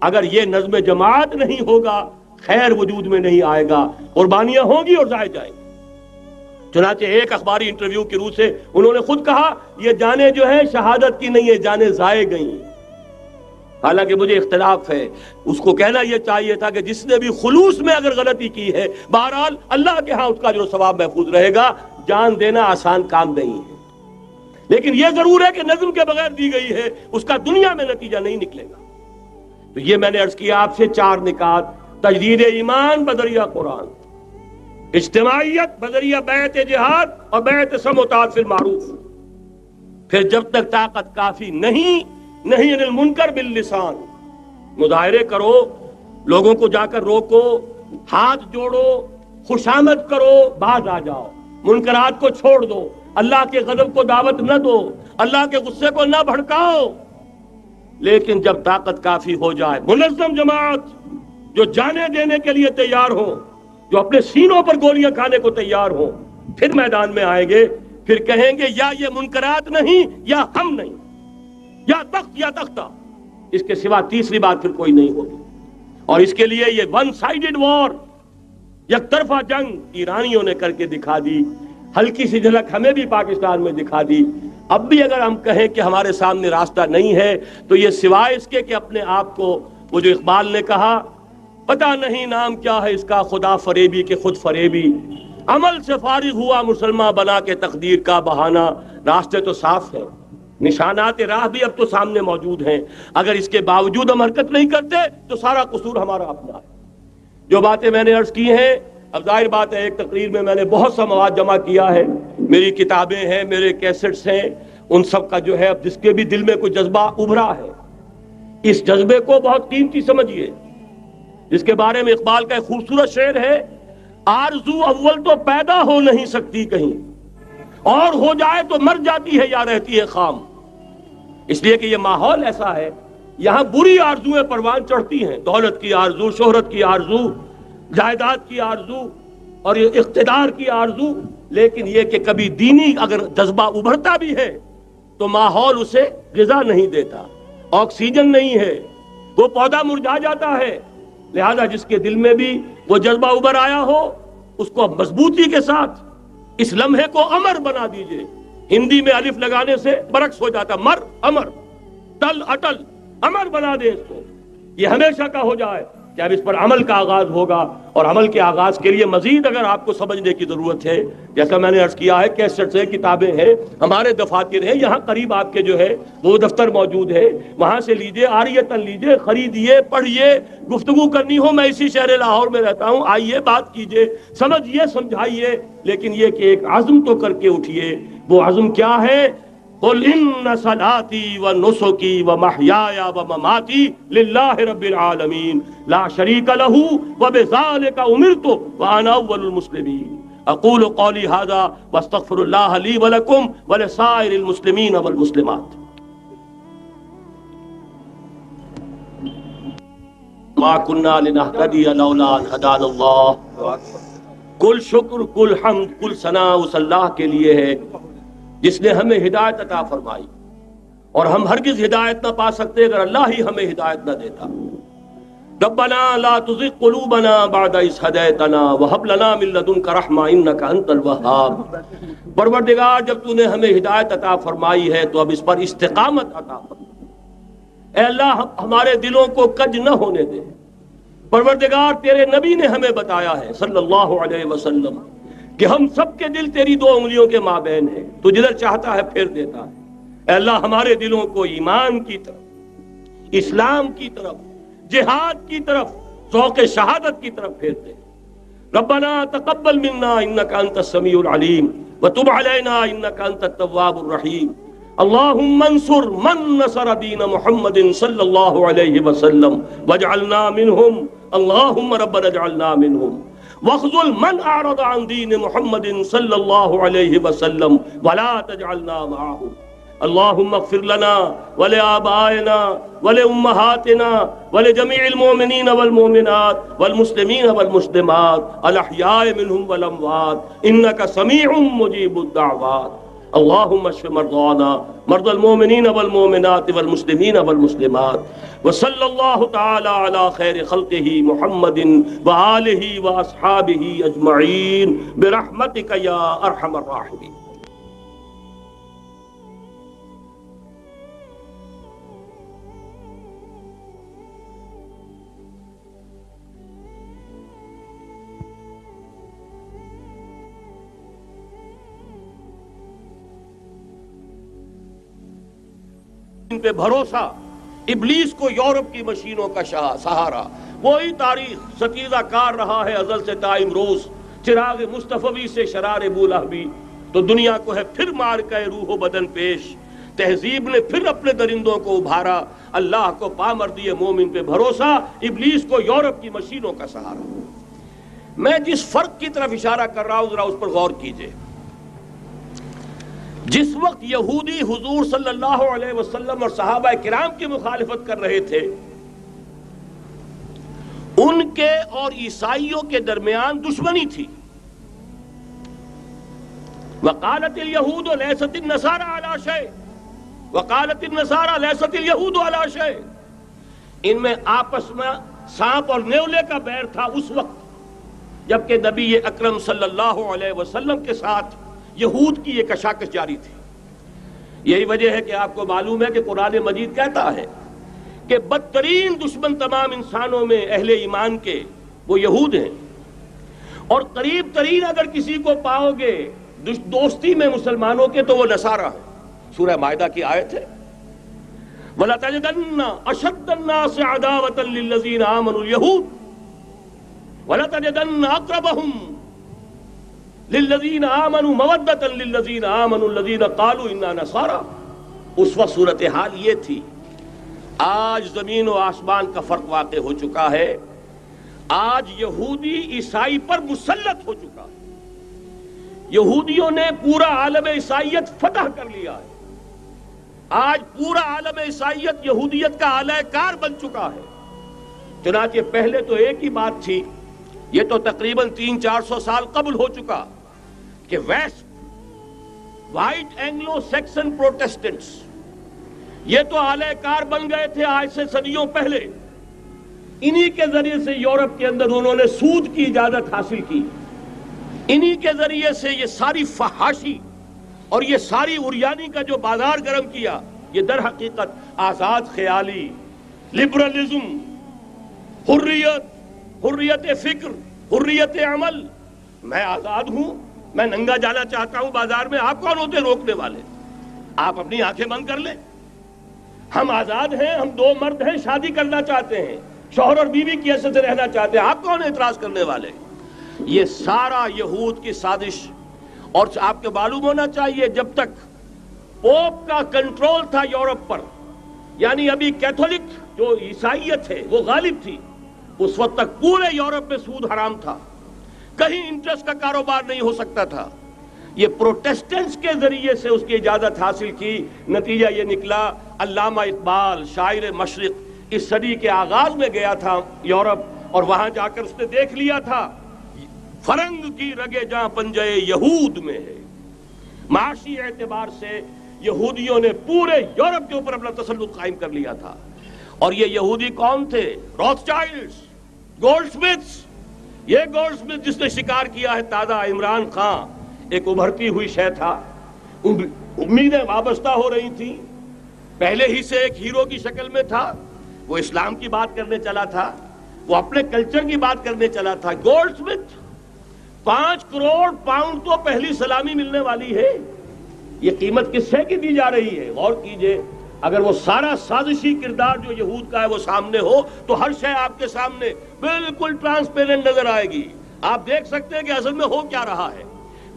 اگر یہ نظم جماعت نہیں ہوگا خیر وجود میں نہیں آئے گا, قربانیاں ہوں گی اور ضائع جائیں گی. چنانچہ ایک اخباری انٹرویو کی روح سے انہوں نے خود کہا یہ جانیں جو ہیں شہادت کی نہیں ہے، جانیں ضائع گئیں۔ حالانکہ مجھے اختلاف ہے، اس کو کہنا یہ چاہیے تھا کہ جس نے بھی خلوص میں اگر غلطی کی ہے، بہرحال اللہ کے ہاں اس کا جو ثواب محفوظ رہے گا۔ جان دینا آسان کام نہیں ہے، لیکن یہ ضرور ہے کہ نظم کے بغیر دی گئی ہے، اس کا دنیا میں نتیجہ نہیں نکلے گا۔ تو یہ میں نے عرض کیا آپ سے 4 نکات: تجدید ایمان بذریعہ قرآن، اجتماعیت بذریعہ بیعت جہاد اور بیعت سموتات فی المعروف۔ پھر جب تک طاقت کافی نہیں عن المنکر باللسان، مظاہرے کرو، لوگوں کو جا کر روکو، ہاتھ جوڑو، خوشامد کرو، باز آ جاؤ، منکرات کو چھوڑ دو، اللہ کے غضب کو دعوت نہ دو، اللہ کے غصے کو نہ بھڑکاؤ۔ لیکن جب طاقت کافی ہو جائے، منظم جماعت جو جانے دینے کے لیے تیار ہو، جو اپنے سینوں پر گولیاں کھانے کو تیار ہو، پھر میدان میں آئیں گے، پھر کہیں گے یا یہ منکرات نہیں یا ہم نہیں، یا تخت یا تختہ، اس کے سوا تیسری بات پھر کوئی نہیں ہوگی۔ اور اس کے لیے یہ ون سائیڈڈ وار، یک طرفہ جنگ ایرانیوں نے کر کے دکھا دی، ہلکی سی جھلک ہمیں بھی پاکستان میں دکھا دی۔ اب بھی اگر ہم کہیں کہ ہمارے سامنے راستہ نہیں ہے تو یہ سوائے اس کے کہ اپنے آپ کو، وہ جو اقبال نے کہا پتہ نہیں نام کیا ہے اس کا، خدا فریبی کہ خود فریبی، عمل سے فارغ ہوا مسلمان بنا کے تقدیر کا بہانہ۔ راستے تو صاف ہے، نشانات راہ بھی اب تو سامنے موجود ہیں، اگر اس کے باوجود ہم حرکت نہیں کرتے تو سارا قصور ہمارا اپنا ہے۔ جو باتیں میں نے عرض کی ہیں، اب ظاہر بات ہے ایک تقریر میں میں نے بہت سا مواد جمع کیا ہے، میری کتابیں ہیں، میرے کیسٹس ہیں، ان سب کا جو ہے اب جس کے بھی دل میں کوئی جذبہ ابھرا ہے، اس جذبے کو بہت قیمتی سمجھیے، جس کے بارے میں اقبال کا ایک خوبصورت شعر ہے: آرزو اول تو پیدا ہو نہیں سکتی کہیں، اور ہو جائے تو مر جاتی ہے یا رہتی ہے خام۔ اس لیے کہ یہ ماحول ایسا ہے، یہاں بری آرزویں پروان چڑھتی ہیں، دولت کی آرزو، شہرت کی آرزو، جائیداد کی آرزو اور اقتدار کی آرزو، لیکن یہ کہ کبھی دینی اگر جذبہ ابھرتا بھی ہے تو ماحول اسے غذا نہیں دیتا، آکسیجن نہیں ہے، وہ پودا مرجھا جاتا ہے۔ لہذا جس کے دل میں بھی وہ جذبہ ابھر آیا ہو، اس کو مضبوطی کے ساتھ اس لمحے کو امر بنا دیجئے۔ ہندی میں الف لگانے سے برعکس ہو جاتا، مر امر، ٹل اٹل، امر بنا دیں اس کو، یہ ہمیشہ کا ہو جائے کہ اب اس پر عمل کا آغاز ہوگا۔ اور عمل کے آغاز کے لیے مزید اگر آپ کو سمجھنے کی ضرورت ہے، جیسا میں نے عرض کیا ہے، کیسٹس ہیں، کتابیں ہیں، ہمارے دفاتر ہیں، یہاں قریب آپ کے جو ہے وہ دفتر موجود ہے، وہاں سے لیجئے، عاریتاً لیجئے، خریدیے، پڑھیے، گفتگو کرنی ہو، میں اسی شہر لاہور میں رہتا ہوں، آئیے، بات کیجئے، سمجھیے، سمجھائیے، لیکن یہ کہ ایک عزم تو کر کے اٹھیے۔ وہ عزم کیا ہے؟ قل ان صلاتي ونسكي ومحياي ومماتي لله رب العالمين لا شريك له وبذلك امرت وانا اول المسلمين اقول قولي هذا واستغفر الله لي ولكم ولسائر المسلمين والمسلمات۔ ما كنا لنهتدي لولا ان هدانا الله، کل شکر، کل حمد، کل ثنا اس اللہ کے لیے ہے جس نے ہمیں ہدایت عطا فرمائی، اور ہم ہرگز ہدایت نہ پا سکتے اگر اللہ ہی ہمیں ہدایت نہ دیتا۔ ربنا لا تزغ قلوبنا بعد اذ ہدیتنا وہب لنا من لدنک رحمہ انک انت الوہاب۔ پروردگار جب تو نے ہمیں ہدایت عطا فرمائی ہے تو اب اس پر استقامت عطا فرما، اے اللہ ہمارے دلوں کو کج نہ ہونے دے۔ پروردگار تیرے نبی نے ہمیں بتایا ہے صلی اللہ علیہ وسلم کہ ہم سب کے دل تیری 2 انگلیوں کے مابین ہیں، تو جدھر چاہتا ہے پھیر دیتا ہے۔ اے اللہ ہمارے دلوں کو ایمان کی طرف، اسلام کی طرف، جہاد کی طرف، ذوق شہادت کی طرف پھیر دے۔ ربنا تقبل منا انک انت السمیع العلیم وتب علینا انک انت التواب الرحیم۔ اللہم انصر من نصر دین محمد صلی اللہ علیہ وسلم واجعلنا منہم، اللہم ربنا اجعلنا منہم، واخذل من اعرض عن دین محمد صلی اللہ علیہ وسلم ولا تجعلنا معهم۔ اللہم اغفر لنا ولآبائنا ولأمہاتنا ولجمیع المؤمنین والمؤمنات والمسلمین والمسلمات الاحیاء منہم والاموات انک سمیع مجیب الدعوات۔ اللهم اشف مرضانا مرضى المؤمنين والمؤمنات والمسلمين والمسلمات وصلى الله تعالى على خير خلقه محمد وآله وأصحابه أجمعين برحمتك يا أرحم الراحمين. ان پہ بھروسہ، ابلیس کو یورپ کی مشینوں کا سہارا، وہی تاریخ ستیزہ کار رہا ہے ازل سے تا امروز، چراغ مصطفی سے شرار بولہبی، تو دنیا کو ہے پھر مار کے روح و بدن پیش، تہذیب نے پھر اپنے درندوں کو ابھارا، اللہ کو پامردی مومن پہ بھروسہ، ابلیس کو یورپ کی مشینوں کا سہارا۔ میں جس فرق کی طرف اشارہ کر رہا ہوں ذرا اس پر غور کیجئے۔ جس وقت یہودی حضور صلی اللہ علیہ وسلم اور صحابہ کرام کی مخالفت کر رہے تھے، ان کے اور عیسائیوں کے درمیان دشمنی تھی۔ وقالت اليہود لیست النصارى علی شیء وقالت النصارى لیست اليہود علی شیء، ان میں آپس میں سانپ اور نیولے کا بیر تھا اس وقت، جبکہ نبی اکرم صلی اللہ علیہ وسلم کے ساتھ یہود کی یہ کشاکش جاری تھی۔ یہی وجہ ہے کہ آپ کو معلوم ہے کہ قرآن مجید کہتا ہے کہ بدترین دشمن تمام انسانوں میں اہل ایمان کے وہ یہود ہیں، اور قریب ترین اگر کسی کو پاؤ گے دوستی میں مسلمانوں کے تو وہ نصارہ ہیں۔ سورہ مائدہ کی آیت ہے وَلَتَجِدَنَّ أَشَدَّ النَّاسِ عَدَاوَةً لِلَّذِينَ آمَنُوا الْيَهُودَ وَلَتَجِدَنَّ أَقْرَبَهُمْ للذین آمنوا مودۃ للذین آمنوا الذین قالوا انا نصارى۔ اس وقت صورتحال یہ تھی۔ آج زمین و آسمان کا فرق واقع ہو چکا ہے، آج یہودی عیسائی پر مسلط ہو چکا ہے، یہودیوں نے پورا عالم عیسائیت فتح کر لیا ہے، آج پورا عالم عیسائیت یہودیت کا اعلی کار بن چکا ہے۔ چنانچہ پہلے تو ایک ہی بات تھی، یہ تو تقریباً 300-400 سال قبل ہو چکا کہ west white Anglo Saxon Protestants یہ تو اعلی کار بن گئے تھے آج سے صدیوں پہلے، انہی کے ذریعے سے یورپ کے اندر انہوں نے سود کی اجازت حاصل کی، انہی کے ذریعے سے یہ ساری فحاشی اور یہ ساری عریانی کا جو بازار گرم کیا، یہ در حقیقت آزاد خیالی، لبرلزم، حریت فکر، حریت عمل، میں آزاد ہوں، میں ننگا جانا چاہتا ہوں بازار میں، آپ کون ہوتے روکنے والے؟ آپ اپنی آنکھیں بند کر لیں، ہم آزاد ہیں، ہم دو مرد ہیں، شادی کرنا چاہتے ہیں، شوہر اور بیوی کی حیثیت سے رہنا چاہتے ہیں، آپ کون اعتراض کرنے والے؟ یہ سارا یہود کی سازش۔ اور آپ کو معلوم ہونا چاہیے جب تک پوپ کا کنٹرول تھا یورپ پر، یعنی ابھی کیتھولک جو عیسائیت ہے وہ غالب تھی، اس وقت تک پورے یورپ میں سود حرام تھا، کہیں انٹرسٹ کا کاروبار نہیں ہو سکتا تھا۔ یہ پروٹیسٹنٹس کے ذریعے سے اس کی اجازت حاصل کی، نتیجہ یہ نکلا علامہ اقبال شاعر مشرق اس صدی کے آغاز میں گیا تھا یورپ، اور وہاں جا کر اس نے دیکھ لیا تھا فرنگ کی رگے جہاں پنجے یہود میں ہے۔ معاشی اعتبار سے یہودیوں نے پورے یورپ کے اوپر اپنا تسلط قائم کر لیا تھا، اور یہ یہودی کون تھے؟ Rothschilds, Goldsmiths. یہ گولڈ سمتھ جس نے شکار کیا ہے تازہ عمران خان، ایک ابھرتی ہوئی شے تھا، امیدیں وابستہ ہو رہی تھیں، پہلے ہی سے ایک ہیرو کی شکل میں تھا، وہ اسلام کی بات کرنے چلا تھا، وہ اپنے کلچر کی بات کرنے چلا تھا۔ گولڈ سمتھ 5 کروڑ پاؤنڈ تو پہلی سلامی ملنے والی ہے، یہ قیمت کس شے کی دی جا رہی ہے؟ غور کیجئے، اگر وہ سارا سازشی کردار جو یہود کا ہے وہ سامنے ہو تو ہر شے آپ کے سامنے بالکل ٹرانسپیرنٹ نظر آئے گی، آپ دیکھ سکتے ہیں کہ اصل میں ہو کیا رہا ہے۔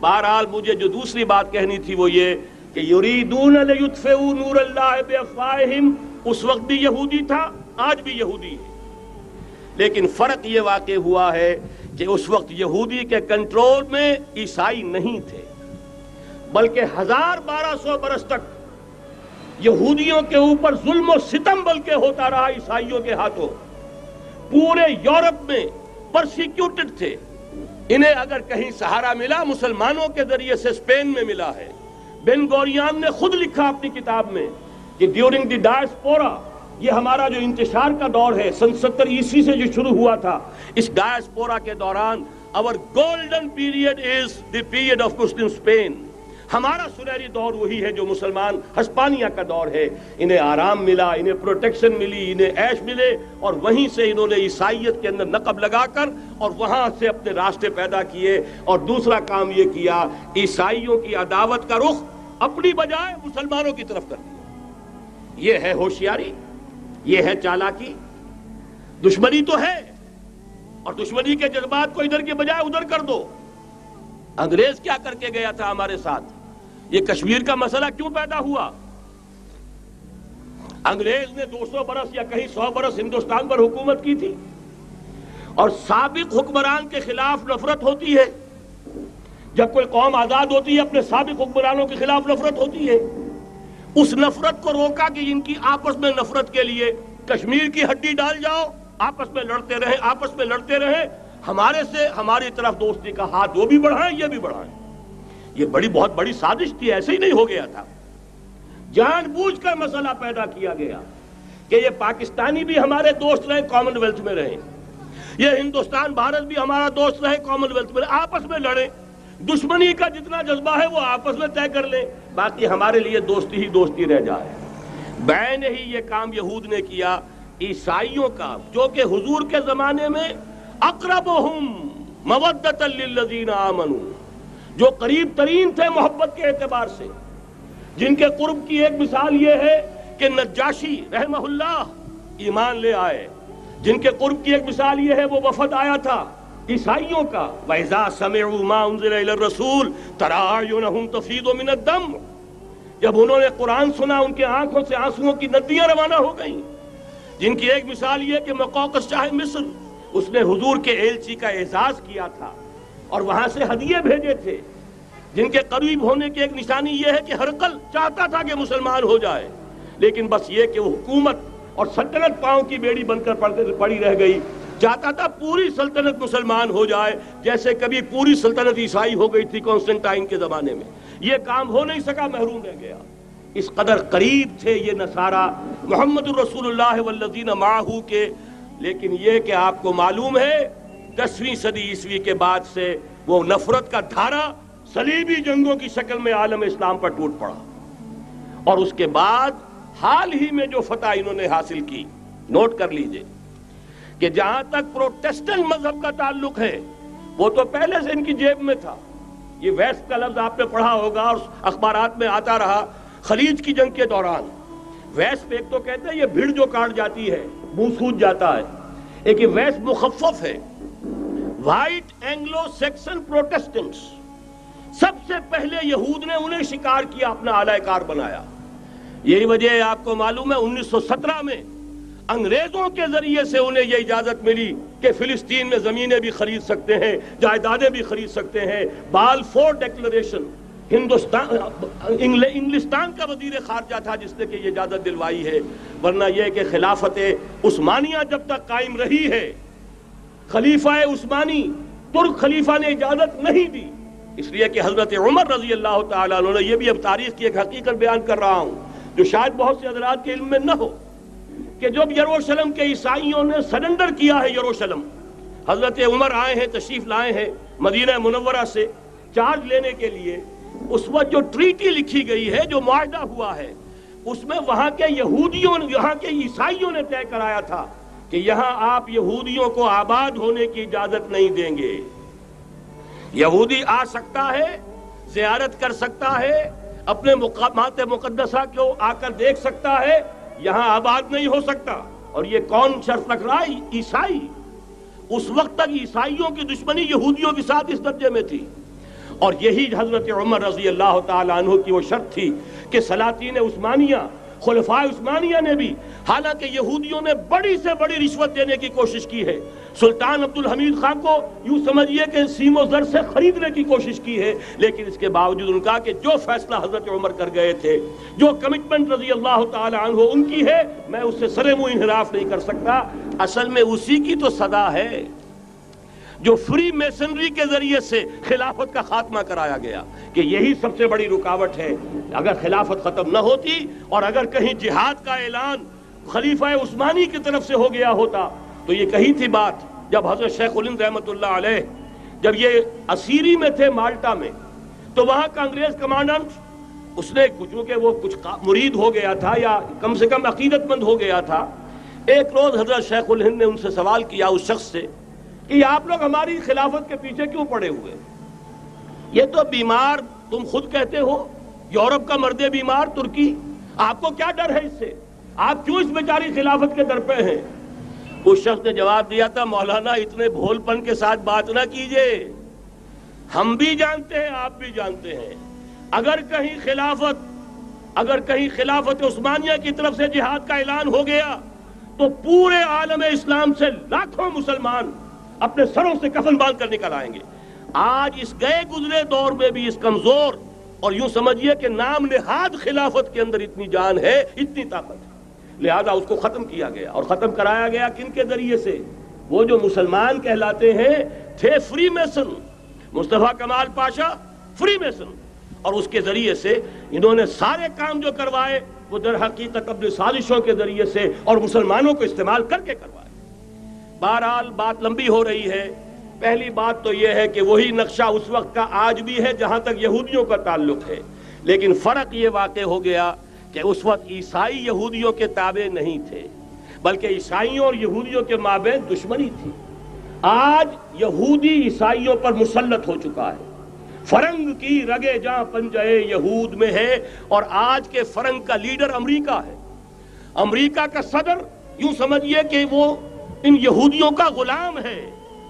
بہرحال مجھے جو دوسری بات کہنی تھی وہ یہ کہ یریدون لیطفئوا نور اللہ بافواہہم، اس وقت بھی یہودی تھا، آج بھی یہودی ہے، لیکن فرق یہ واقع ہوا ہے کہ اس وقت یہودی کے کنٹرول میں عیسائی نہیں تھے، بلکہ 1200 برس تک یہودیوں کے اوپر ظلم و ستم بلکہ ہوتا رہا عیسائیوں کے ہاتھوں، پورے یورپ میں پرسیکیوٹڈ تھے۔ انہیں اگر کہیں سہارا ملا مسلمانوں کے ذریعے سے اسپین میں ملا ہے، بن گوریان نے خود لکھا اپنی کتاب میں کہ ڈیورنگ دی ڈائسپورا، یہ ہمارا جو انتشار کا دور ہے سن 70 عیسوی سے جو شروع ہوا تھا، اس ڈائسپورا کے دوران our golden period is the period of Muslim Spain. ہمارا سنہری دور وہی ہے جو مسلمان ہسپانیہ کا دور ہے. انہیں آرام ملا، انہیں پروٹیکشن ملی، انہیں عیش ملے، اور وہیں سے انہوں نے عیسائیت کے اندر نقب لگا کر اور وہاں سے اپنے راستے پیدا کیے. اور دوسرا کام یہ کیا، عیسائیوں کی عداوت کا رخ اپنی بجائے مسلمانوں کی طرف کر دیا. یہ ہے ہوشیاری، یہ ہے چالاکی. دشمنی تو ہے، اور دشمنی کے جذبات کو ادھر کے بجائے ادھر کر دو. انگریز کیا کر کے گیا تھا ہمارے ساتھ؟ یہ کشمیر کا مسئلہ کیوں پیدا ہوا؟ انگریز نے 200 برس یا کہیں 100 برس ہندوستان پر حکومت کی تھی، اور سابق حکمران کے خلاف نفرت ہوتی ہے. جب کوئی قوم آزاد ہوتی ہے اپنے سابق حکمرانوں کے خلاف نفرت ہوتی ہے. اس نفرت کو روکا کہ ان کی آپس میں نفرت کے لیے کشمیر کی ہڈی ڈال جاؤ، آپس میں لڑتے رہیں، ہمارے سے ہماری طرف دوستی کا ہاتھ وہ بھی بڑھائیں یہ بھی بڑھائیں. یہ بہت بڑی سازش تھی، ایسے ہی نہیں ہو گیا تھا. جان بوجھ کر مسئلہ پیدا کیا گیا کہ یہ پاکستانی بھی ہمارے دوست رہے، کامن ویلتھ میں رہیں، یہ ہندوستان بھارت بھی ہمارا دوست رہے، کامن ویلتھ میں رہیں، آپس میں لڑیں. دشمنی کا جتنا جذبہ ہے وہ آپس میں طے کر لیں، باقی ہمارے لیے دوستی ہی دوستی رہ جائے. بین ہی یہ کام یہود نے کیا. عیسائیوں کا جو کہ حضور کے زمانے میں اقربہم مودۃ للذین آمنوا، جو قریب ترین تھے محبت کے اعتبار سے، جن کے قرب کی ایک مثال یہ ہے کہ نجاشی رحمہ اللہ ایمان لے آئے، جن کے قرب کی ایک مثال یہ ہے وہ وفد آیا تھا عیسائیوں کا. وَإِذَا سَمِعُوا مَا أُنزِلَ إِلَى الرَّسُولِ تَرَىٰ أَعْيُنَهُمْ تَفِيضُ مِنَ الدَّمْعِ، جب انہوں نے قرآن سنا ان کے آنکھوں سے آنسوؤں کی ندیاں روانہ ہو گئیں. جن کی ایک مثال یہ کہ مقوقس شاہ مصر، اس نے حضور کے ایلچی کا اعزاز کیا تھا اور وہاں سے ہدیے بھیجے تھے. جن کے قریب ہونے کی ایک نشانی یہ ہے کہ ہرقل چاہتا تھا کہ مسلمان ہو جائے، لیکن بس یہ کہ وہ حکومت اور سلطنت پاؤں کی بیڑی بن کر پڑی رہ گئی. چاہتا تھا پوری سلطنت مسلمان ہو جائے، جیسے کبھی پوری سلطنت عیسائی ہو گئی تھی کانسٹنٹائن کے زمانے میں. یہ کام ہو نہیں سکا، محروم رہ گیا. اس قدر قریب تھے یہ نصارہ محمد الرسول اللہ والذین معہ کے. لیکن یہ کہ آپ کو معلوم ہے 10ویں صدی عیسوی کے بعد سے وہ نفرت کا دھارا صلیبی جنگوں کی شکل میں عالم اسلام پر ٹوٹ پڑا. اور اس کے بعد حال ہی میں جو فتح انہوں نے حاصل کی، نوٹ کر لیجئے کہ جہاں تک پروٹیسٹنٹ مذہب کا تعلق ہے وہ تو پہلے سے ان کی جیب میں تھا. یہ ویسٹ کا لفظ آپ نے پڑھا ہوگا اور اخبارات میں آتا رہا. خلیج کی جنگ کے دوران ویسٹ ایک تو کہتے ہیں یہ بھیڑ جو کاٹ جاتی ہے منہ سوج جاتا ہے، ایک یہ ویسٹ مخفف ہے. وائٹ اینگلو سیکسن پروٹیسٹنٹس، سب سے پہلے یہود نے انہیں شکار کیا، اپنا اعلی کار بنایا. یہی وجہ ہے آپ کو معلوم ہے 1917 میں انگریزوں کے ذریعے سے انہیں یہ اجازت ملی کہ فلسطین میں زمینیں بھی خرید سکتے ہیں، جائیدادیں بھی خرید سکتے ہیں. بالفور ڈیکلریشن، انگلستان کا وزیر خارجہ تھا جس نے کہ یہ اجازت دلوائی ہے. ورنہ یہ کہ خلافت عثمانیہ جب تک قائم رہی ہے، خلیفہ عثمانی ترک خلیفہ نے اجازت نہیں دی. اس لیے کہ حضرت عمر رضی اللہ تعالیٰ عنہ نے، یہ بھی اب تاریخ کی ایک حقیقت بیان کر رہا ہوں جو شاید بہت سے حضرات کے علم میں نہ ہو، کہ جب یروشلم کے عیسائیوں نے سرنڈر کیا ہے، یروشلم حضرت عمر آئے ہیں، تشریف لائے ہیں مدینہ منورہ سے چارج لینے کے لیے. اس وقت جو ٹریٹی لکھی گئی ہے، جو معاہدہ ہوا ہے، اس میں وہاں کے یہودیوں، یہاں کے عیسائیوں نے طے کرایا تھا کہ یہاں آپ یہودیوں کو آباد ہونے کی اجازت نہیں دیں گے. یہودی آ سکتا ہے، زیارت کر سکتا ہے، اپنے مقامات مقدسہ کو آ کر دیکھ سکتا ہے، یہاں آباد نہیں ہو سکتا. اور یہ کون شرط رکھ رہا ہے؟ عیسائی. اس وقت تک عیسائیوں کی دشمنی یہودیوں کے ساتھ اس درجے میں تھی. اور یہی حضرت عمر رضی اللہ تعالیٰ عنہ کی وہ شرط تھی کہ سلاطین عثمانیہ، خلفاء عثمانیہ نے بھی، حالانکہ یہودیوں نے بڑی سے بڑی رشوت دینے کی کوشش کی ہے، سلطان عبد الحمید خان کو یوں سمجھیے کہ سیم و زر سے خریدنے کی کوشش کی ہے، لیکن اس کے باوجود ان کا کہ جو فیصلہ حضرت عمر کر گئے تھے، جو کمٹمنٹ رضی اللہ تعالیٰ عنہ ان کی ہے، میں اس سے سرے منہ انحراف نہیں کر سکتا. اصل میں اسی کی تو صدا ہے. جو فری میسنری کے ذریعے سے خلافت کا خاتمہ کرایا گیا کہ یہی سب سے بڑی رکاوٹ ہے. اگر خلافت ختم نہ ہوتی اور اگر کہیں جہاد کا اعلان خلیفہ عثمانی کی طرف سے ہو گیا ہوتا تو یہ کہی تھی بات جب حضرت شیخ الہند رحمۃ اللہ علیہ جب یہ اسیری میں تھے مالٹا میں تو وہاں کا انگریز کمانڈنٹ اس نے چونکہ وہ کچھ مرید ہو گیا تھا یا کم سے کم عقیدت مند ہو گیا تھا. ایک روز حضرت شیخ الہند نے ان سے سوال کیا اس شخص سے کہ آپ لوگ ہماری خلافت کے پیچھے کیوں پڑے ہوئے؟ یہ تو بیمار تم خود کہتے ہو، یورپ کا مرد بیمار ترکی، آپ کو کیا ڈر ہے اس سے؟ آپ کیوں اس بیچاری خلافت کے در پہ ہیں؟ اس شخص نے جواب دیا تھا مولانا اتنے بھول پن کے ساتھ بات نہ کیجئے، ہم بھی جانتے ہیں آپ بھی جانتے ہیں اگر کہیں خلافت عثمانیہ کی طرف سے جہاد کا اعلان ہو گیا تو پورے عالم اسلام سے لاکھوں مسلمان اپنے سروں سے کفن باندھ کر نکل آئیں گے. آج اس گئے گزرے دور میں بھی اس کمزور اور یوں سمجھیے کہ نام نہاد خلافت کے اندر اتنی جان ہے، اتنی طاقت ہے، لہذا اس کو ختم کیا گیا. اور ختم کرایا گیا کن کے ذریعے سے؟ وہ جو مسلمان کہلاتے ہیں تھے فری میسن، مصطفیٰ کمال پاشا فری میسن، اور اس کے ذریعے سے انہوں نے سارے کام جو کروائے وہ در حقیقت اپنے سازشوں کے ذریعے سے اور مسلمانوں کو استعمال کر کے کروائے. بہرحال بات لمبی ہو رہی ہے. پہلی بات تو یہ ہے کہ وہی نقشہ اس وقت کا آج بھی ہے جہاں تک یہودیوں کا تعلق ہے، لیکن فرق یہ واقع ہو گیا کہ اس وقت عیسائی یہودیوں کے تابع نہیں تھے بلکہ عیسائیوں اور یہودیوں کے مابین دشمنی تھی. آج یہودی عیسائیوں پر مسلط ہو چکا ہے. فرنگ کی رگے جاں پنجے یہود میں ہے، اور آج کے فرنگ کا لیڈر امریکہ ہے. امریکہ کا صدر یوں سمجھیے کہ وہ ان یہودیوں کا غلام ہے.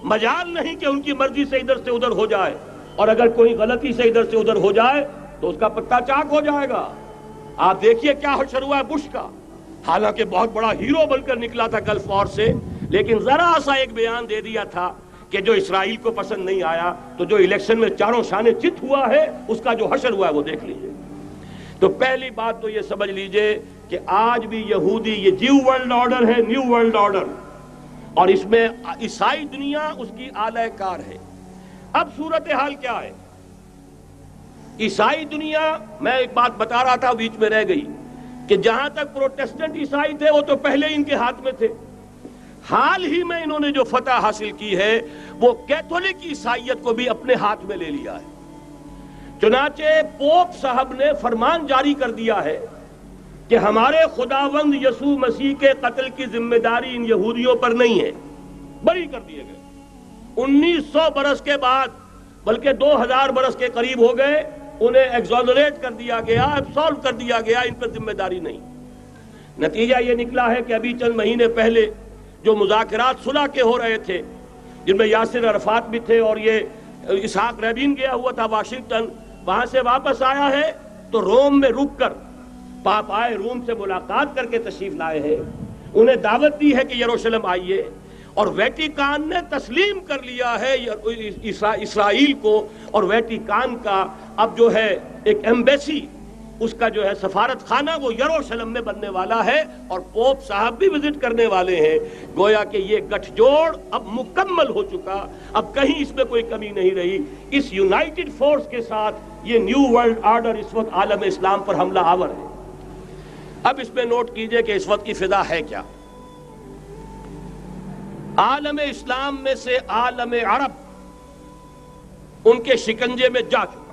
مجال نہیں کہ ان کی مرضی سے ادھر سے ادھر ہو جائے، اور اگر کوئی غلطی سے ادھر سے ادھر ہو جائے تو اس کا پتہ چاک ہو جائے گا. آپ دیکھیے کیا حشر ہوا ہے بش کا، حالانکہ بہت بڑا ہیرو بن کر نکلا تھا گلف وار سے، لیکن ذرا سا ایک بیان دے دیا تھا کہ جو اسرائیل کو پسند نہیں آیا تو جو الیکشن میں چاروں شانے چت ہوا ہے اس کا جو حشر ہوا ہے وہ دیکھ لیجئے. تو پہلی بات تو یہ سمجھ لیجئے کہ آج بھی یہودی یہ نیو ورلڈ آرڈر ہے، نیو ورلڈ آرڈر، اور اس میں عیسائی دنیا اس کی اعلی کار ہے. اب صورتحال کیا ہے؟ عیسائی دنیا، میں ایک بات بتا رہا تھا بیچ میں رہ گئی، کہ جہاں تک پروٹیسٹنٹ عیسائی تھے وہ تو پہلے ان کے ہاتھ میں تھے. حال ہی میں انہوں نے جو فتح حاصل کی ہے وہ کیتھولک عیسائیت کو بھی اپنے ہاتھ میں لے لیا ہے. چنانچہ پوپ صاحب نے فرمان جاری کر دیا ہے کہ ہمارے خداوند یسوع مسیح کے قتل کی ذمہ داری ان یہودیوں پر نہیں ہے، بری کر دیے گئے. 1900 برس کے بعد، بلکہ 2000 برس کے قریب ہو گئے، انہیں ایگزونریٹ کر دیا گیا، ایبسولو کر دیا گیا، ان پر ذمہ داری نہیں. نتیجہ یہ نکلا ہے کہ ابھی چند مہینے پہلے جو مذاکرات صلح کے ہو رہے تھے، جن میں یاسر عرفات بھی تھے اور یہ اسحاق رابین گیا ہوا تھا واشنگٹن، وہاں سے واپس آیا ہے تو روم میں رک کر پاپائے روم سے ملاقات کر کے تشریف لائے ہیں. انہیں دعوت دی ہے کہ یروشلم آئیے، اور ویٹیکان نے تسلیم کر لیا ہے اسرائیل کو، اور ویٹیکان کا اب جو ہے ایک ایمبیسی، اس کا جو ہے سفارت خانہ وہ یروشلم میں بننے والا ہے، اور پوپ صاحب بھی وزٹ کرنے والے ہیں. گویا کہ یہ گٹھ جوڑ اب مکمل ہو چکا، اب کہیں اس میں کوئی کمی نہیں رہی. اس یونائٹڈ فورس کے ساتھ یہ نیو ورلڈ آرڈر اس وقت عالم اسلام پر حملہ آور ہے. اب اس میں نوٹ کیجئے کہ اس وقت کی فضا ہے کیا. عالم اسلام میں سے عالم عرب ان کے شکنجے میں جا چکا.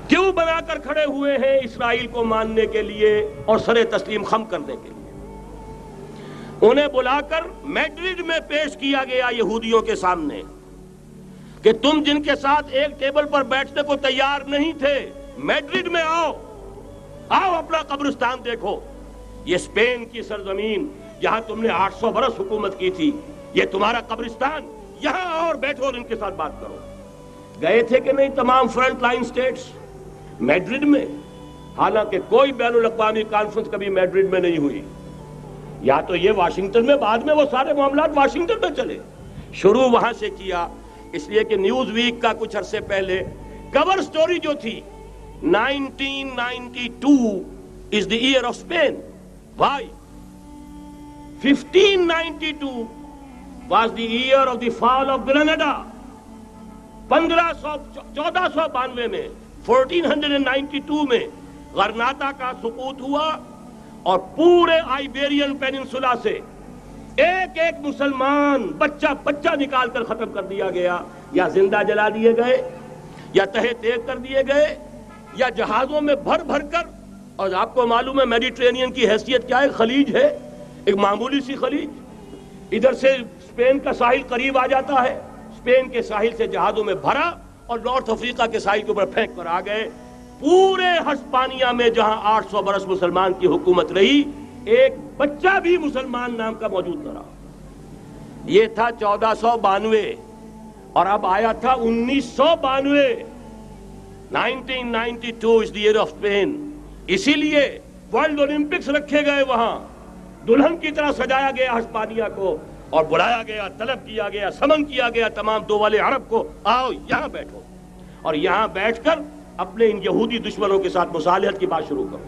کیوں بنا کر کھڑے ہوئے ہیں اسرائیل کو ماننے کے لیے اور سر تسلیم خم کرنے کے لیے. انہیں بلا کر میڈرڈ میں پیش کیا گیا یہودیوں کے سامنے کہ تم جن کے ساتھ ایک ٹیبل پر بیٹھنے کو تیار نہیں تھے، میڈرڈ میں آؤ، آؤ اپنا قبرستان دیکھو. یہ اسپین کی سرزمین جہاں تم نے 800 برس حکومت کی تھی، یہ تمہارا قبرستان، یہاں آؤ اور بیٹھو اور ان کے ساتھ بات کرو. گئے تھے کہ نہیں تمام فرنٹ لائن سٹیٹس میڈرڈ میں؟ حالانکہ کوئی بین الاقوامی کانفرنس کبھی میڈرڈ میں نہیں ہوئی. یا تو یہ واشنگٹن میں، بعد میں وہ سارے معاملات واشنگٹن میں چلے. شروع وہاں سے کیا، اس لیے کہ نیوز ویک کا کچھ عرصے پہلے کور سٹوری جو تھی 1992 is the year of Spain. Why? 1592 was the year of the fall of Grenada. 1492 میں 1492 میں غرناطہ کا سقوط ہوا اور پورے آئیبیرین پیننسولا سے ایک ایک مسلمان بچہ نکال کر ختم کر دیا گیا، یا زندہ جلا دیے گئے، یا تہہ تیگ کر دیے گئے، یا جہازوں میں بھر بھر کر. اور آپ کو معلوم ہے میڈیٹرینین کی حیثیت کیا ہے؟ خلیج ہے، ایک معمولی سی خلیج. ادھر سے اسپین کا ساحل قریب آ جاتا ہے، اسپین کے ساحل سے جہازوں میں بھرا اور نارتھ افریقہ کے ساحل کے اوپر پھینک کر آ گئے. پورے ہسپانیہ میں جہاں 800 برس مسلمان کی حکومت رہی، ایک بچہ بھی مسلمان نام کا موجود نہ رہا. یہ تھا 1492 اور اب آیا تھا 1992. 1992 is the year of Spain. اسی لیے ورلڈ اولمپکس رکھے گئے، وہاں دلہن کی طرح سجایا گیا ہسپانیہ کو اور بلایا گیا، طلب کیا گیا، سمن کیا گیا تمام دول عرب کو، آؤ یہاں بیٹھو اور یہاں بیٹھ کر اپنے ان یہودی دشمنوں کے ساتھ مصالحت کی بات شروع کرو.